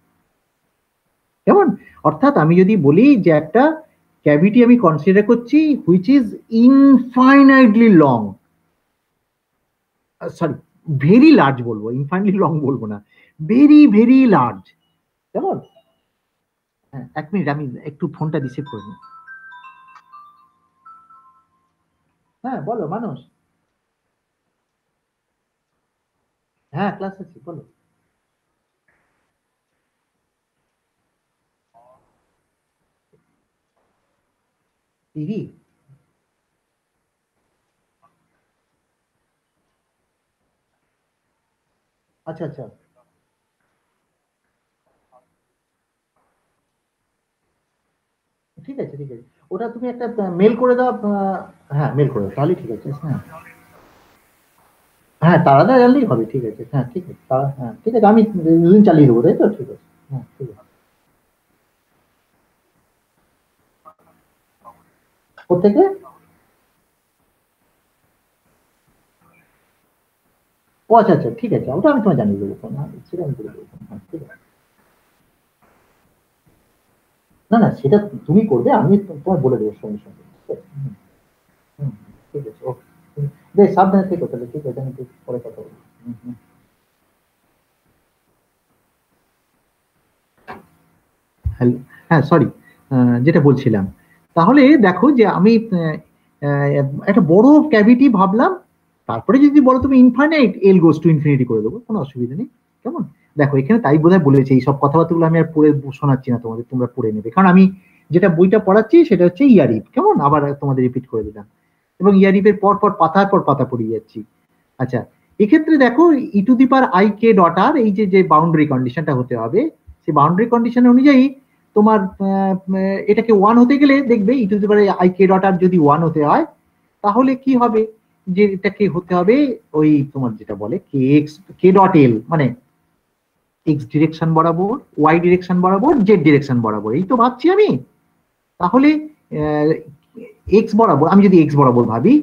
কেমন? অর্থাৎ আমি যদি বলি যে একটা ক্যাভিটি আমি কনসিডার করছি which is infinitely long, sorry very large বলবো, ইনফাইনাইটলি লং বলবো না, ভেরি ভেরি লার্জ, কেমন? হ্যাঁ, এক মিনিট আমি একটু ফোনটা রিসিভ করে নিই। হ্যাঁ বলো মানুষ। হ্যাঁ ক্লাস আছে, বলো। টিভি? আচ্ছা আচ্ছা ঠিক আছে ঠিক আছে, ওটা তুমি একটা মেল করে দাও, হ্যাঁ মেল করে দাও তাহলে ঠিক আছে। হ্যাঁ হ্যাঁ তাড়াতাড়ি জানলেই হবে, ঠিক আছে, হ্যাঁ ঠিক আছে, হ্যাঁ ঠিক আছে, আমি দুদিন চালিয়ে দেবো, তাই তো? ঠিক আছে, হ্যাঁ ঠিক আছে। কোথেকে? ও আচ্ছা আচ্ছা, ঠিক আছে, ওটা আমি তোমায় জানিয়ে দেবো, সেটা আমি করে দেবো। ঠিক আছে, না না, সেটা তুমি করবে, আমি তোমায় বলে দেবো সঙ্গে সঙ্গে। ঠিক আছে, ওকে, বেশ, সাবধানে থেকো তাহলে। ঠিক আছে, আমি একটু পরে কথা বলবো। হ্যালো, হ্যাঁ সরি, যেটা বলছিলাম, তাহলে দেখো যে আমি একটা বড় ক্যাভিটি ভাবলাম, তারপরে যদি বলো তুমি infinite, L goes to infinity করে দেবো, কোনো অসুবিধা নেই। কেমন? দেখো এখানে তাই বোধহয় বলেছে, এই সব কথাবার্তাগুলো আমি আর পড়ে শোনাচ্ছি না তোমাদের, তোমরা পড়ে নেবে, কারণ আমি যেটা বইটা পড়াচ্ছি সেটা হচ্ছে ইয়ারিপ, কেমন, আবার তোমাদের রিপিট করে দিলাম, এবং ইয়ারিপের পর পর পাতার পর পাতা পড়িয়ে যাচ্ছি। আচ্ছা, এক্ষেত্রে দেখো E to the power I K dot R, এই যে বাউন্ডারি কন্ডিশনটা হতে হবে, সেই বাউন্ডারি কন্ডিশন অনুযায়ী তোমার এটাকে 1 হতে গেলে দেখবে E to the power I K dot R যদি 1 হতে হয়, তাহলে কি হবে, যে এটাকে হতে হবে ওই তোমার যেটা বলে কে এক্স কে ডট এল, মানে এক্স ডিরেকশন বরাবর, ওয়াই ডিরেকশন বরাবর, জেড ডিরেকশন বরাবর, এই তো ভাবছি আমি। তাহলে এক্স বরাবর, আমি যদি এক্স বরাবর ভাবি,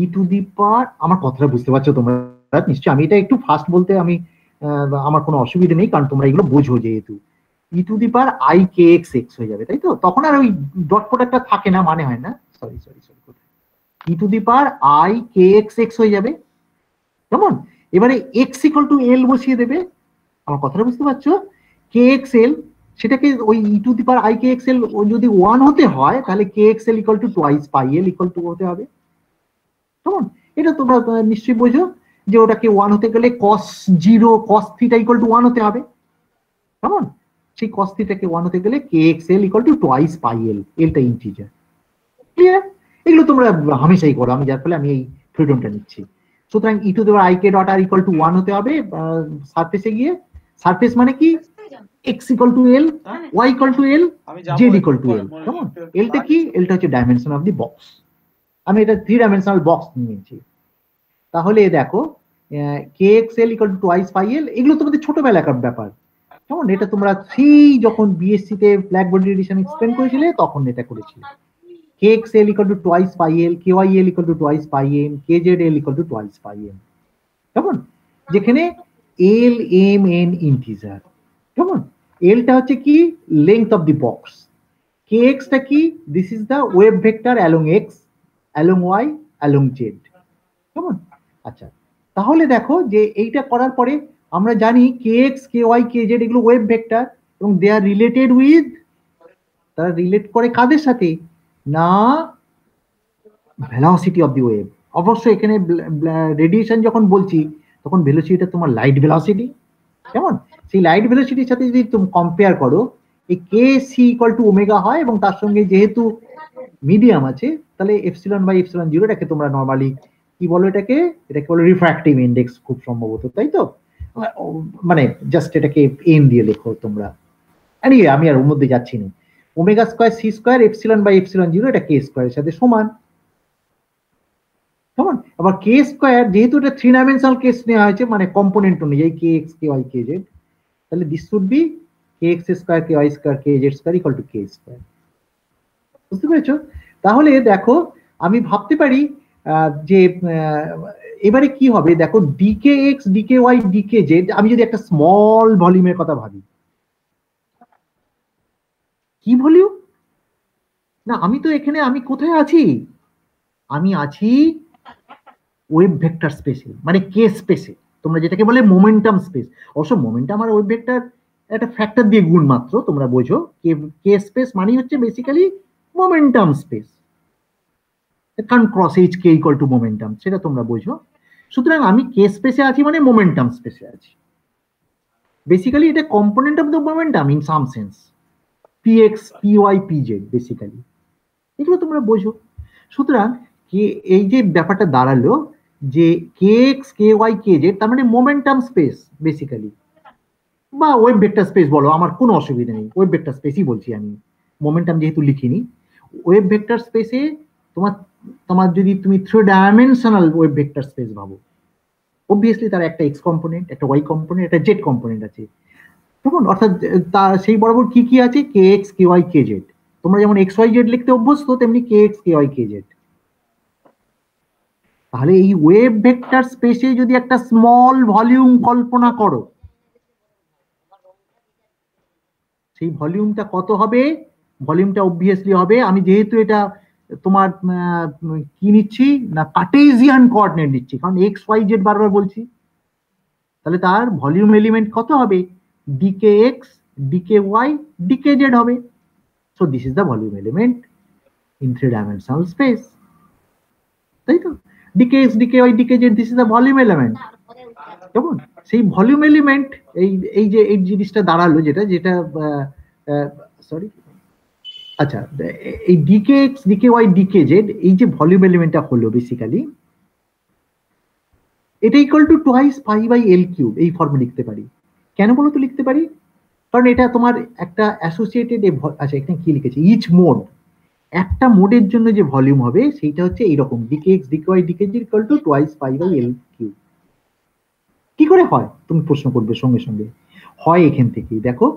ই টু দি পাওয়ার, আমার কথাটা বুঝতে পারছো তোমরা নিশ্চয়ই, আমি এটা একটু ফাস্ট বলতে আমি আমার কোনো অসুবিধা নেই, কারণ তোমরা এগুলো বোঝো যেহেতু। E to the power I K X X হয়ে যাবে, তাই তো, তখন আর ওই ডট প্রোডাক্টটা থাকে না, মানে হয় না, sorry sorry sorry, E to the power I K X X হয়ে যাবে, কেমন? এবারে এক্স ইকুয়াল টু এল বসিয়ে দেবে, আমার কথাটা বুঝতে পারছো, কে এক্স এল, সেটাকে ওই E to the power I K X L যদি 1 হতে হয়, তাহলে K X L equal to twice pi L equal to হতে হবে, কেমন? এটা তোমরা নিশ্চয়ই বোঝো যে ওটাকে 1 হতে গেলে কস 0 কস থিটা ইকুয়াল টু 1 হতে হবে, কেমন? সেই কস থিটাকে 1 হতে গেলে K X L equal to twice pi L, এলটা ইন্টিজার, ক্লিয়ার? এগুলো তোমরা হামেশাই করো, আমি যার ফলে আমি এই ফ্রিডমটা নিচ্ছি। সুতরাং E to the power I K dot R equal to 1 হতে হবে সারফেসে গিয়ে, সারফেস মানে কি, x equal to L, y equal to L, z equal to L, কেমন? এলটা কি, এলটা হচ্ছে ডাইমেনশন অফ দি বক্স, আমি এটা 3 ডাইমেনশনাল বক্স নিয়েছি। তাহলে দেখো K X L equal to twice pi L, এগুলো তোমাদের ছোটবেলাকার ব্যাপার, কেমন? এটা তোমরা সেই যখন বিএসসি তে ব্ল্যাক বডি এডিশন এক্সপ্লেন করেছিলে তখন এটা করেছিলে। kxl equal to twice pi l, kyl equal to twice pi m, kzl equal to twice pi m, কেমন? যেখানে l m n ইন্টিজার, কেমন? l টা হচ্ছে কি, length of the box, kx টা কি, this is the wave vector along x, along y, along z, কেমন? আচ্ছা, তাহলে দেখো যে এইটা করার পরে আমরা জানি kx ky kz এগুলো ওয়েভ ভেক্টর, এবং দে আর রিলেটেড উইথ, তারা রিলেট করে কাদের সাথে না, ভেলোসিটি অফ দি ওয়েভ। অবশ্যই এখানে রেডিয়েশন যখন বলছি তখন ভেলোসিটিটা তোমার লাইট ভেলোসিটি, কেমন? সেই লাইট ভেলোসিটির সাথে যদি তুমি কম্পেয়ার করো, এই K C equal to omega হয়, এবং তার সঙ্গে যেহেতু মিডিয়াম আছে, তাহলে এপসিলন বাই এপসিলন জিরো, এটাকে তোমরা নর্মালি কি বলো, এটাকে বলো রিফ্র্যাক্টিভ ইন্ডেক্স খুব সম্ভবত, তাই তো, মানে জাস্ট এটাকে এন দিয়ে লেখো তোমরা, আমি আর ওর মধ্যে যাচ্ছি না। Omega square C square epsilon by epsilon zero, এটা কে স্কয়ারের সাথে সমান, কেমন? আবার কে স্কয়ার, যেহেতু এটা 3 ডাইমেনশনাল কেস নেওয়া হয়েছে, মানে কম্পোনেন্ট অনুযায়ী K X K Y K Z, তাহলে this should be K X square K Y square K Z square equal to K square, বুঝতে পেরেছো? তাহলে দেখো আমি ভাবতে পারি যে এবারে কি হবে, দেখো DK x decay Y decay Z, আমি যদি একটা স্মল ভলিউমের কথা ভাবি, কি ভলিউম, না আমি তো এখানে, আমি কোথায় আছি, আমি আছি ওয়েভ ভেক্টর স্পেসে, মানে কে স্পেসে, তোমরা যেটাকে বলে মোমেন্টাম স্পেস। অবশ্য মোমেন্টাম আর ওয়েভ ভেক্টর একটা ফ্যাক্টর দিয়ে গুণ মাত্র, তোমরা বোঝো, কে স্পেস মানে হচ্ছে বেসিক্যালি মোমেন্টাম স্পেস, কারণ cross H K equal to momentum, সেটা তোমরা বোঝো। সুতরাং আমি কে স্পেসে আছি মানে মোমেন্টাম স্পেসে আছি, বেসিক্যালি এটা component of the momentum in some sense, px py pz basically, এগুলো তোমরা বোঝো। সুতরাং এই যে ব্যাপারটা দাঁড়ালো যে কে X K Y K Z, তার মানে মোমেন্টাম স্পেস বেসিক্যালি, বা ওয়েভ ভেক্টর স্পেস বলো, আমার কোনো অসুবিধা নেই, ওয়েভ ভেক্টর স্পেসই বলছি আমি, মোমেন্টাম যেহেতু লিখিনি। ওয়েভ ভেক্টর স্পেসে তোমার যদি তুমি 3 ডাইমেনশনাল ওয়েভ ভেক্টর স্পেস ভাবো, অবভিয়াসলি তার একটা এক্স কম্পোনেন্ট, একটা ওয়াই কম্পোনেন্ট, একটা জেড কম্পোনেন্ট আছে, তখন অর্থাৎ তার সেই বরাবর কি কি আছে, কে X K Y K Z, তোমরা যেমন এক্স ওয়াই জেড লিখতে অভ্যস্ত, তেমনি কে X K Y K Z. তাহলে এই ওয়েভ ভেক্টর স্পেসে যদি একটা স্মল ভলিউম কল্পনা করো, সেই ভলিউমটা কত হবে? ভলিউমটা অবভিয়াসলি হবে, আমি যেহেতু এটা তোমার কি নিচ্ছি না, কার্টেসিয়ান কোঅর্ডিনেট নিচ্ছি, কারণ এক্স ওয়াই জেড বারবার বলছি, তাহলে তার ভলিউম এলিমেন্ট কত হবে? D k x, decay Y, decay z হবে। So this is the volume element in 3-dimensional space, তাই তো? D k x, decay Y, decay z, this is the volume element. কেমন? সেই ভলিউম এলিমেন্ট এই এই যে এই জিনিসটা দাঁড়ালো, যেটা যেটা সরি, আচ্ছা, এই DK x, decay Y, decay Z, এই যে ভলিউম এলিমেন্টটা হলো বেসিক্যালি, এটা equal to twice pi by L cube, এই ফর্মে লিখতে পারি। কেন বলো তো লিখতে পারি? কারণ এটা তোমার একটা অ্যাসোসিয়েটেড, আচ্ছা এখানে কি লিখেছে, ইচ মোড, একটা মোডের জন্য যে ভলিউম হবে সেইটা হচ্ছে এইরকম, DK x, decay Y, decay Z equal to twice pi by L cube. কি করে হয় তুমি প্রশ্ন করবে সঙ্গে সঙ্গে? হয় এখান থেকে, দেখো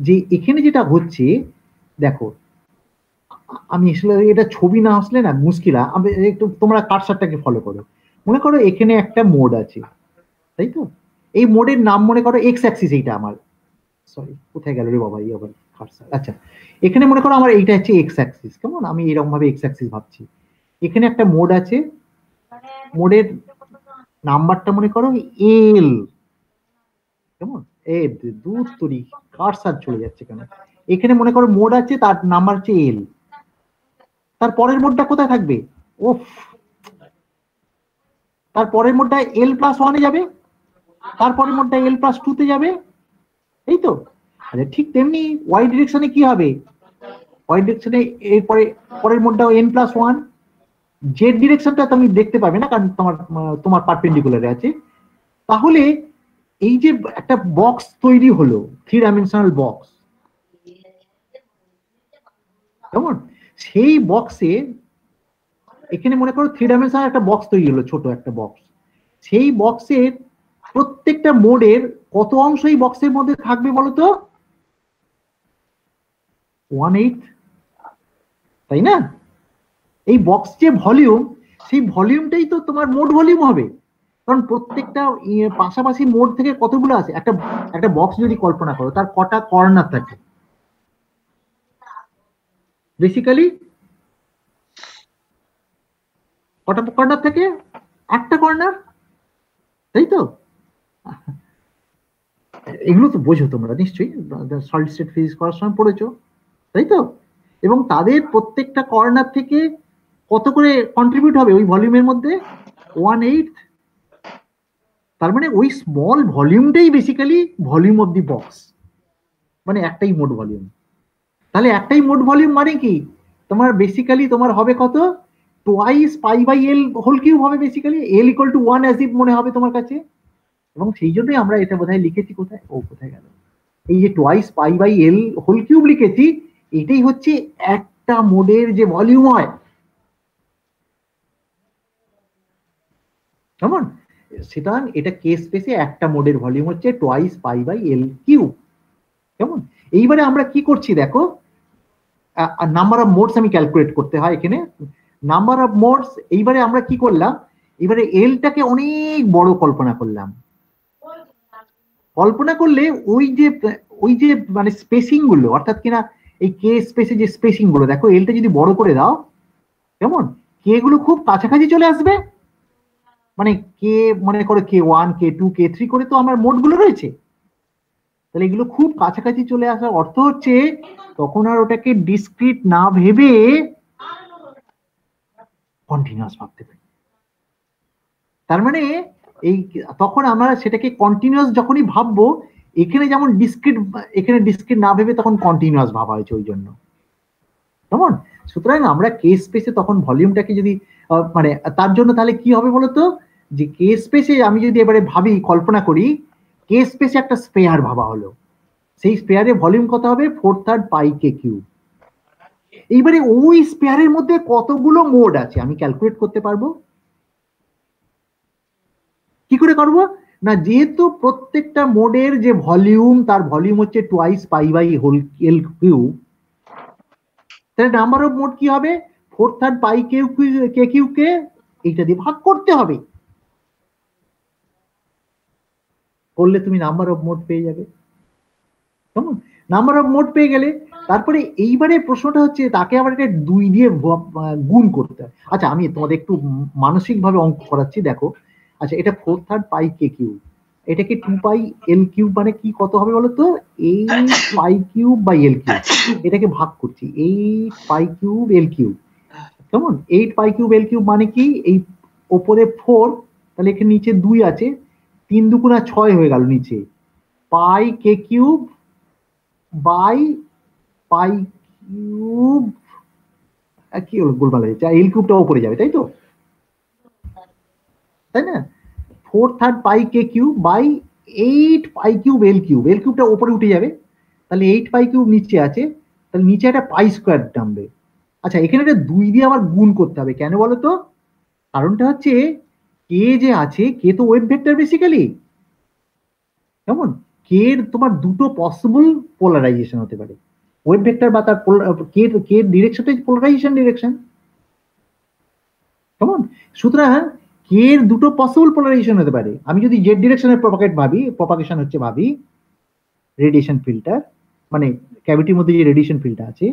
যে এখানে যেটা হচ্ছে, দেখো আমি আসলে এটা ছবি না আসলে না মুশকিল, আমি একটু তোমরা কার্সারটাকে ফলো করো। মনে করো এখানে একটা মোড আছে, তাই তো? এই মোডের নাম মনে করো এক্স অ্যাক্সিস, এইটা আমার, সরি কোথায় গেল রে বাবা এই আবার কার্সার, আচ্ছা এখানে মনে করো আমার এইটা হচ্ছে এক্স অ্যাক্সিস, কেমন? আমি এরকম ভাবে এক্স অ্যাক্সিস ভাবছি। এখানে একটা মোড আছে, মোডের নাম্বারটা মনে করো এল, কেমন? এ দূর তরি, কার্সার চলে যাচ্ছে কেন? এখানে মনে করো মোড আছে, তার নাম্বার হচ্ছে এল, তার পরের মোডটা কোথায় থাকবে? ওফ, তার পরের মোডটা এল প্লাস ওয়ানে যাবে, তারপরের মোডটা এল প্লাস টু তে যাবে, এই তো? আচ্ছা ঠিক তেমনি ওয়াই ডিরেকশনে কি হবে? ওয়াই ডিরেকশনে এরপরে পরের মোডটা এন প্লাস ওয়ান। জেড ডিরেকশনটা তুমি দেখতে পাবে না, কারণ তোমার তোমার পারপেন্ডিকুলারে আছে। তাহলে এই যে একটা বক্স তৈরি হলো, 3-dimensional বক্স, কেমন? সেই বক্সে এখানে মনে করো 3-dimensional একটা বক্স তৈরি হলো, ছোট একটা বক্স। সেই বক্সের প্রত্যেকটা মোডের কত অংশ এই বক্সের মধ্যে থাকবে বলতো? 1/8, তাই না? এই বক্স যে ভলিউম, সেই ভলিউমটাই তো তোমার মোড ভলিউম হবে, কারণ প্রত্যেকটা পাশাপাশি মোড থেকে কতগুলো আছে। একটা একটা বক্স যদি কল্পনা করো, তার কটা কর্নার থাকে? বেসিক্যালি কটা কর্নার থাকে? একটা কর্নার, তাই তো? এগুলো তো বোঝো তোমরা নিশ্চয়ই, সলিড স্টেট ফিজিক্স করার সময় পড়েছো, তাই তো? এবং তাদের প্রত্যেকটা কর্নার থেকে কত করে কন্ট্রিবিউট হবে ওই ভলিউমের মধ্যে? 1/8। তার মানে ওই স্মল ভলিউমটাই basically volume of the box, মানে একটাই মোড ভলিউম। তাহলে একটাই মোড ভলিউম মানে কি? তোমার বেসিক্যালি তোমার হবে কত? Twice pi by L whole cube হবে, basically l equal to 1 as if মনে হবে তোমার কাছে। এবং সেই জন্যই আমরা এটা বোধহয় লিখেছি, কোথায় ও কোথায় গেল, এই যে twice pi by L whole cube লিখেছি, এটাই হচ্ছে একটা মোডের যে ভলিউম হয়, কেমন? সেটা এটা কে স্পেসে একটা মোডের ভলিউম হচ্ছে twice pi by L cube, কেমন? এইবারে আমরা কি করছি দেখো, নাম্বার অফ মোডস আমি ক্যালকুলেট করতে হয় এখানে, নাম্বার অফ মোডস। এইবারে আমরা কি করলাম, এবারে এলটাকে অনেক বড় কল্পনা করলাম। কল্পনা করলে ওই যে মানে স্পেসিং গুলো, অর্থাৎ কিনা এই কে স্পেসে যে স্পেসিং গুলো, দেখো এলটা যদি বড় করে দাও, কেমন? কে গুলো খুব কাছাকাছি চলে আসবে, মানে কে মনে করো K1, K2, K3 করে তো আমার মোড গুলো রয়েছে, তাহলে এগুলো খুব কাছাকাছি চলে আসার অর্থ হচ্ছে তখন আর ওটাকে ডিসক্রিট না ভেবে কন্টিনিউয়াস ভাবতে পারি। তার মানে এই তখন আমরা সেটাকে কন্টিনিউয়াস যখনই ভাববো, এখানে যেমন ডিসক্রিট, এখানে ডিসক্রিট না ভেবে তখন কন্টিনিউয়াস ভাবা হয়েছে ওই জন্য, কেমন? সুতরাং আমরা কে স্পেসে তখন ভলিউমটাকে যদি মানে তার জন্য তাহলে কি হবে বলতো, যে কে স্পেসে আমি যদি এবারে ভাবি, কল্পনা করি কে স্পেসে একটা স্পেয়ার ভাবা হলো, সেই স্পেয়ারে ভলিউম কত হবে? 4/3 পাই কে কিউব। এইবারে ওই স্পেয়ারের মধ্যে কতগুলো মোড আছে আমি ক্যালকুলেট করতে পারবো। কি করে করবো না, যেহেতু প্রত্যেকটা মোডের যে ভলিউম, তার ভলিউম হচ্ছে twice pi by whole L cube, তাহলে নাম্বার অফ মোড কি হবে? 4/3 পাই কে কিউব কে এইটা দিয়ে ভাগ করতে হবে, করলে তুমি নাম্বার অফ মোড পেয়ে যাবে। কেমন? নাম্বার অফ মোড পেয়ে গেলে তারপরে এইবারে প্রশ্নটা হচ্ছে তাকে আবার এটা 2 দিয়ে গুণ করতে হয়। আচ্ছা আমি তোমাদের একটু মানসিক ভাবে অঙ্ক করাচ্ছি, দেখো। আচ্ছা এটা 4/3 পাই কে কিউব, এটাকে 2 পাই এল কিউব মানে কি কত হবে বলো তো? 8 pi cube by L cube, এটাকে ভাগ করছি 8 পাই কিউব এল কিউব। কেমন? 8 পাই কিউব এল কিউব মানে কি, এই ওপরে 4, তাহলে এখানে নিচে 2 আছে, 3 দুগুণা 6 হয়ে গেল নিচে, পাই k cube by pi cube, কি হলো গোলমাল হয়েছে, এল কিউবটা উপরে যাবে তাই তো, তাই না? 4/3 pi k cube by 8 pi cube l cube, l কিউবটা উপরে উঠে যাবে, তাহলে 8 পাই কিউব নিচে আছে, তাহলে নিচে একটা পাই স্কোয়ার নামবে। আচ্ছা এখানে একটা 2 দিয়ে আবার গুণ করতে হবে, কেন বলো তো? কারণটা হচ্ছে কে যে আছে, কে তো ওয়েভ ভেক্টর বেসিক্যালি। কেমন? কে এর তোমার দুটো পসিবল পোলারাইজেশন হতে পারে, ওয়েভ ভেক্টর বা তার কে ডিরেকশনটা পোলারাইজেশন ডিরেকশন। কেমন? সুতরাং কে এর দুটো পসিবল পোলারাইজেশন হতে পারে। আমি যদি জেড ডিরেকশনের প্রপাগেশন হচ্ছে ভাবি, রেডিয়েশন ফিল্টার মানে ক্যাভিটির মধ্যে যে রেডিয়েশন ফিল্ডটা আছে,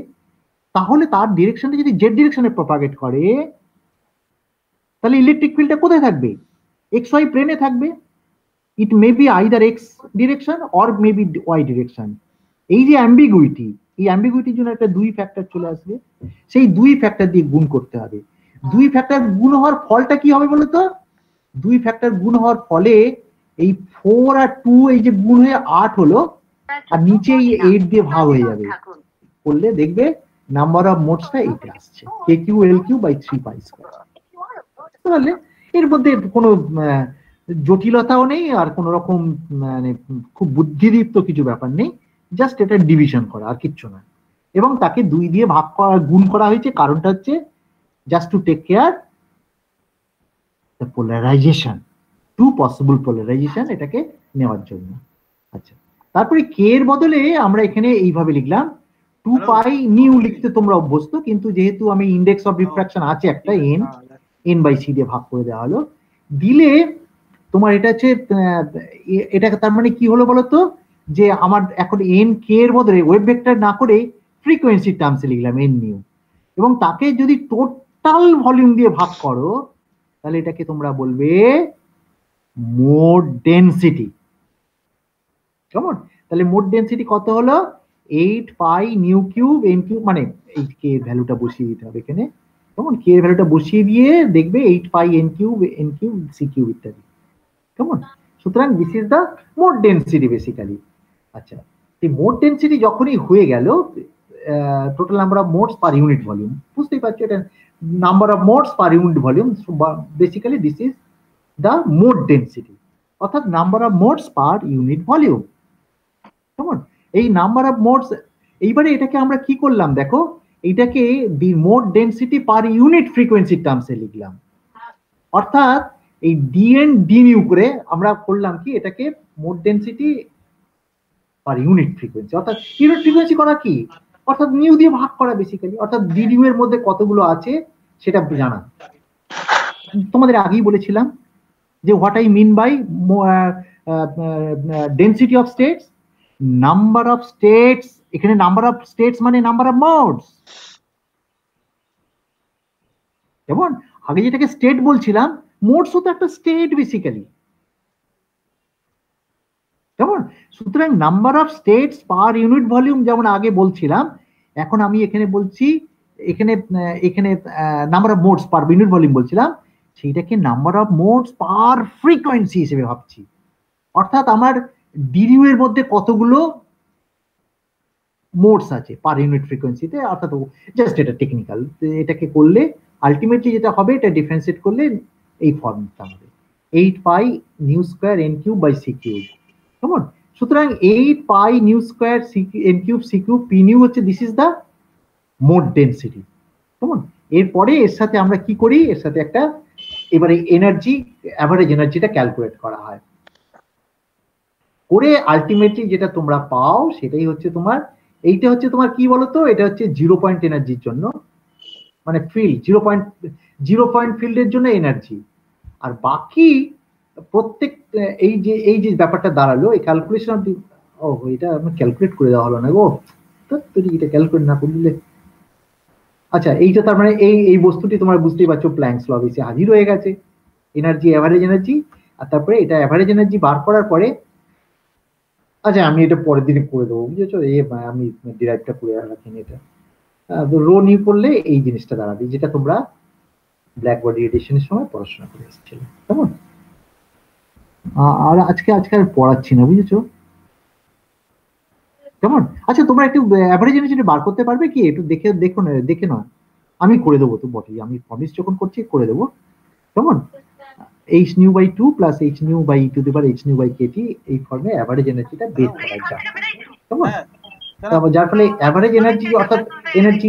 তাহলে তার ডিরেকশনটা যদি জেড ডিরেকশনে প্রপাগেট করে, তাহলে ইলেকট্রিক ফিল্ডটা কোথায় থাকবে? এক্স ওয়াই প্লেনে থাকবে। It may be either x direction or may be y direction. এই যে অ্যাম্বিগুইটি, এই অ্যাম্বিগুইটির জন্য একটা 2 ফ্যাক্টর চলে আসবে, সেই 2 ফ্যাক্টর দিয়ে গুণ করতে হবে। 2 ফ্যাক্টর গুণ হওয়ার ফলটা কি হবে বলতো? 2 ফ্যাক্টর গুণ হওয়ার ফলে এই 4 আর 2 এই যে গুণ হয়ে 8 হলো, আর নিচে এই 8 দিয়ে ভাগ হয়ে যাবে, করলে দেখবে নাম্বার অফ মোডসটা এইটা আসছে, k cube l cube by 3 pi square. তাহলে এর মধ্যে কোনো জটিলতাও নেই, আর কোন রকম মানে খুব বুদ্ধিদীপ্ত কিছু ব্যাপার নেই, জাস্ট এটা ডিভিশন করা, আর কিচ্ছু না। এবং তাকে 2 দিয়ে ভাগ করা, গুণ করা হয়েছে, কারণটা হচ্ছে just to take care the polarisation, 2 possible polarisation এটাকে নেওয়ার জন্য। আচ্ছা তারপরে কে এর বদলে আমরা এখানে এইভাবে লিখলাম 2 পাই নিউ, লিখতে তোমরা অভ্যস্ত, কিন্তু যেহেতু আমি ইন্ডেক্স অফ রিফ্রাকশন আছে একটা এন বাই সি দিয়ে ভাগ করে দেওয়া হলো, দিলে তোমার এটা হচ্ছে এটা তার মানে কি হলো বলতো, যে আমার এখন এন কে এর বদলে ওয়েভ ভেক্টর না করে ফ্রিকোয়েন্সি টার্মসে লিখলাম এন নিউ, এবং তাকে যদি টোটাল ভলিউম দিয়ে ভাগ করো, তাহলে এটাকে তোমরা বলবে মোড ডেনসিটি। কেমন? তাহলে মোড ডেনসিটি কত হলো? 8 pi new cube N cube, মানে এই কে ভ্যালুটা বসিয়ে দিতে হবে এখানে। কেমন? কে এর ভ্যালুটা বসিয়ে দিয়ে দেখবে 8 pi n cube c cube ইত্যাদি। কেমন? সুতরাং this is the mode density basically. আচ্ছা এই মোড ডেনসিটি যখনই হয়ে গেল, total number of modes per unit volume, বুঝতেই পারছো এটা number of modes per unit volume, basically this is the mode density, অর্থাৎ number of modes per unit volume. কেমন? এই নাম্বার অফ মোডস, এইবারে এটাকে আমরা কি করলাম দেখো, এইটাকে the mode density per unit frequency টার্মসে লিখলাম, অর্থাৎ এই ডিএন ডি নিউ করে আমরা করলাম কি, এটাকে mode density per unit frequency, অর্থাৎ ইউনিট ফ্রিকোয়েন্সি করা কি, অর্থাৎ নিউ দিয়ে ভাগ করা বেসিক্যালি, অর্থাৎ ডি নিউ এর মধ্যে কতগুলো আছে সেটা জানা। তোমাদের আগেই বলেছিলাম যে what I mean by density of states, number of states, এখানে নাম্বার অফ স্টেটস মানে নাম্বার অফ মোডস। যেমন আগে যেটাকে স্টেট বলছিলাম, মোডস তো একটা স্টেট বেসিক্যালি। কেমন? সুতরাং number of states per unit volume যেমন আগে বলছিলাম, এখন আমি এখানে বলছি, এখানে এখানে number of modes per unit volume বলছিলাম, সেইটাকে number of modes per frequency হিসেবে ভাবছি, অর্থাৎ আমার ডিডিউ এর মধ্যে কতগুলো মোডস আছে পার ইউনিট ফ্রিকোয়েন্সিতে, অর্থাৎ জাস্ট এটা টেকনিক্যাল, এটাকে করলে আলটিমেটলি যেটা হবে, এটা ডিফারেন্সিয়েট করলে এই ফর্মটা হবে 8 pi nu square n cube by c cube. কেমন? সুতরাং 8 pi nu square n cube c cube p nu হচ্ছে, this is the mode density. কেমন? এরপরে এর সাথে আমরা কি করি, এর সাথে একটা এবারে এনার্জি, অ্যাভারেজ এনার্জিটা ক্যালকুলেট করা হয়, করে আলটিমেটলি যেটা তোমরা পাও সেটাই হচ্ছে তোমার, এইটা হচ্ছে তোমার কি বলতো, এটা হচ্ছে 0 পয়েন্ট এনার্জির জন্য, মানে ফিল্ড 0 পয়েন্ট ফিল্ডের জন্য এনার্জি, আর বাকি প্রত্যেক এই যে ব্যাপারটা দাঁড়ালো এই ক্যালকুলেশন এটা আমার ক্যালকুলেট করে দেওয়া হলো না গো, তো এটা ক্যালকুলেট না করলে। আচ্ছা, এইটা তার মানে এই বস্তুটি তোমরা বুঝতেই পারছো প্ল্যাঙ্কস ল বেসে হাজির হয়ে গেছে, এনার্জি, অ্যাভারেজ এনার্জি। আর তারপরে এটা অ্যাভারেজ এনার্জি বার করার পরে, আচ্ছা আমি এটা পরের দিনে করে দেবো, বুঝেছো, আমি ডিরাইভটা করে রাখিনি এটা। রো নিউ করলে এই জিনিসটা দাঁড়াবে, যেটা তোমরা ব্ল্যাক বডি রেডিয়েশনের সময় পড়াশোনা করে এসেছিলে, কেমন? আর আজকে আর পড়াচ্ছি না, বুঝেছো, কেমন? আচ্ছা, তোমরা একটু অ্যাভারেজ এনার্জিটা বার করতে পারবে কি? একটু দেখে না, আমি করে দেবো তো বটেই, আমি প্রমিস যখন করছি করে দেবো, কেমন? h nu by 2 plus h nu by e to the power h nu by kt, এই ফর্মে অ্যাভারেজ এনার্জিটা বের করা যায়, কেমন? যার ফলে অ্যাভারেজ এনার্জি, অর্থাৎ এনার্জি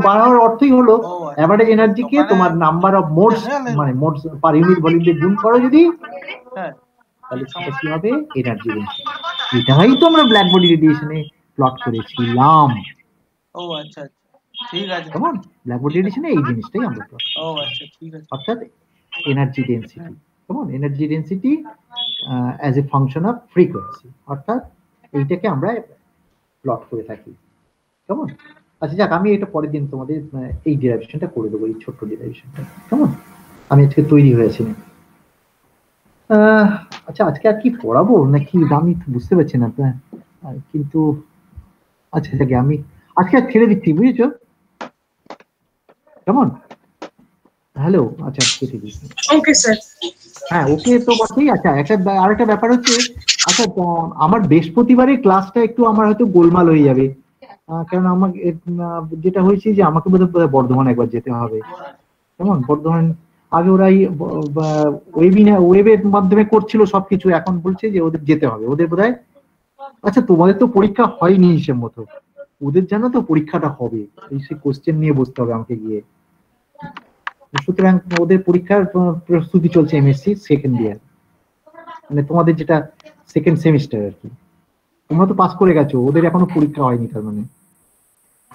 বাড়ানোর অর্থই হলো অ্যাভারেজ এনার্জিকে তোমার নাম্বার অফ মোডস, মানে মোডস পার ইউনিট ভলিউম দিয়ে গুণ করো যদি, তাহলে সেটা কি হবে? Energy density. এটাই তো আমরা ব্ল্যাক বডি রেডিয়েশনে প্লট করেছিলাম। ও আচ্ছা, ঠিক আছে, কেমন? ব্ল্যাক বডি রেডিয়েশনে এই জিনিসটাই আমরা প্লট, ও আচ্ছা ঠিক আছে, অর্থাৎ এনার্জি ডেনসিটি, কেমন? Energy density as a function of frequency, অর্থাৎ এইটাকে আমরা প্লট করে থাকি, কেমন? আচ্ছা যাক, আমি এটা পরের দিন তোমাদের এই ডেরিভেশনটা করে দেবো, এই ছোট্ট ডেরিভেশনটা, কেমন? আমি আজকে তৈরি হয়েছি না। আচ্ছা, আজকে আর কি পড়াবো নাকি আমি বুঝতে পারছি না, কিন্তু আচ্ছা যাকে আমি আজকে আর ছেড়ে দিচ্ছি, বুঝেছো, কেমন? হ্যালো, আচ্ছা কেটে দিচ্ছি। Okay sir. হ্যাঁ, ওকে তো বটেই। আচ্ছা, আরেকটা ব্যাপার হচ্ছে, আচ্ছা আমার বৃহস্পতিবারের ক্লাসটা একটু আমার হয়তো গোলমাল হয়ে যাবে, কারণ আমার যেটা হয়েছে যে আমাকে বোধহয় বর্ধমান একবার যেতে হবে, কেমন? বর্ধমান আগে ওরা ওয়েবের মাধ্যমে করছিল সবকিছু, এখন বলছে যে ওদের যেতে হবে, ওদের বোধহয়। আচ্ছা, তোমাদের তো পরীক্ষা হয়নি হিসেব মতো, ওদের জানো তো পরীক্ষাটা হবে, এই সে কোশ্চেন নিয়ে বসতে হবে আমাকে গিয়ে, সুতরাং ওদের পরীক্ষার প্রস্তুতি চলছে, এমএসসি সেকেন্ড ইয়ার, মানে তোমাদের যেটা সেকেন্ড সেমিস্টার আর কি, তোমরা তো পাস করে গেছো, ওদের এখনো পরীক্ষা হয়নি তার মানে।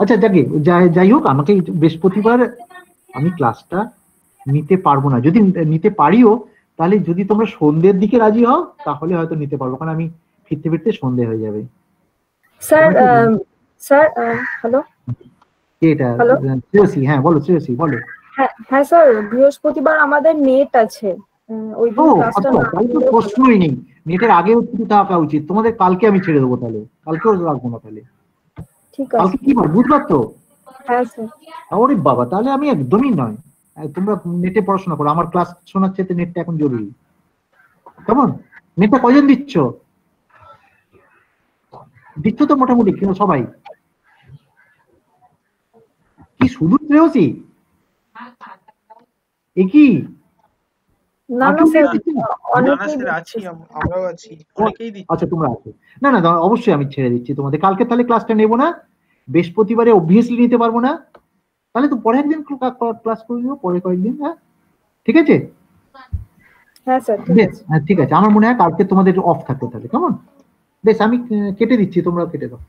আচ্ছা যাকে যাই হোক, আমাকে বৃহস্পতিবার আমি ক্লাসটা নিতে পারবো না, যদি নিতে পারিও তাহলে যদি তোমরা সন্ধ্যের দিকে রাজি হও তাহলে হয়তো নিতে পারবো, কারণ আমি ফিরতে ফিরতে সন্ধ্যে হয়ে যাবে। স্যার হ্যালো, এটা শ্রেয়সী, হ্যাঁ বলো শ্রেয়সী, বলো। হ্যাঁ স্যার, বৃহস্পতিবার আমাদের নেট আছে, ওই দিন ক্লাসটা না, তাহলে তো প্রশ্নই নেই, নেটের আগে ছুটি থাকা উচিত তোমাদের, কালকে আমি ছেড়ে দেবো, তাহলে কালকেও রাখবো না, তাহলে ঠিক আছে। কালকে কি বার? বুধবার তো? হ্যাঁ স্যার। ওরে বাবা, তাহলে আমি একদমই নয়, তোমরা নেটে পড়াশোনা করো, আমার ক্লাস শোনার চেয়ে নেটটা এখন জরুরি, কেমন? নেটটা কজন দিচ্ছ তো মোটামুটি কিন্তু সবাই? কি শুধু শ্রেয়সী? এ কি? না না স্যার, আচ্ছা তোমরা আছো, না না অবশ্যই আমি ছেড়ে দিচ্ছি তোমাদের, কালকে তাহলে ক্লাসটা নেবো না, বৃহস্পতিবারে অবভিয়াসলি নিতে পারবো না, তাহলে তো পরে একদিন ক্লাস করে নিও, পরে কয়েকদিন। হ্যাঁ ঠিক আছে, হ্যাঁ স্যার বেশ, হ্যাঁ ঠিক আছে, আমার মনে হয় কালকে তোমাদের অফ থাকবে তাহলে, কেমন? বেশ, আমি কেটে দিচ্ছি, তোমরা কেটে দাও।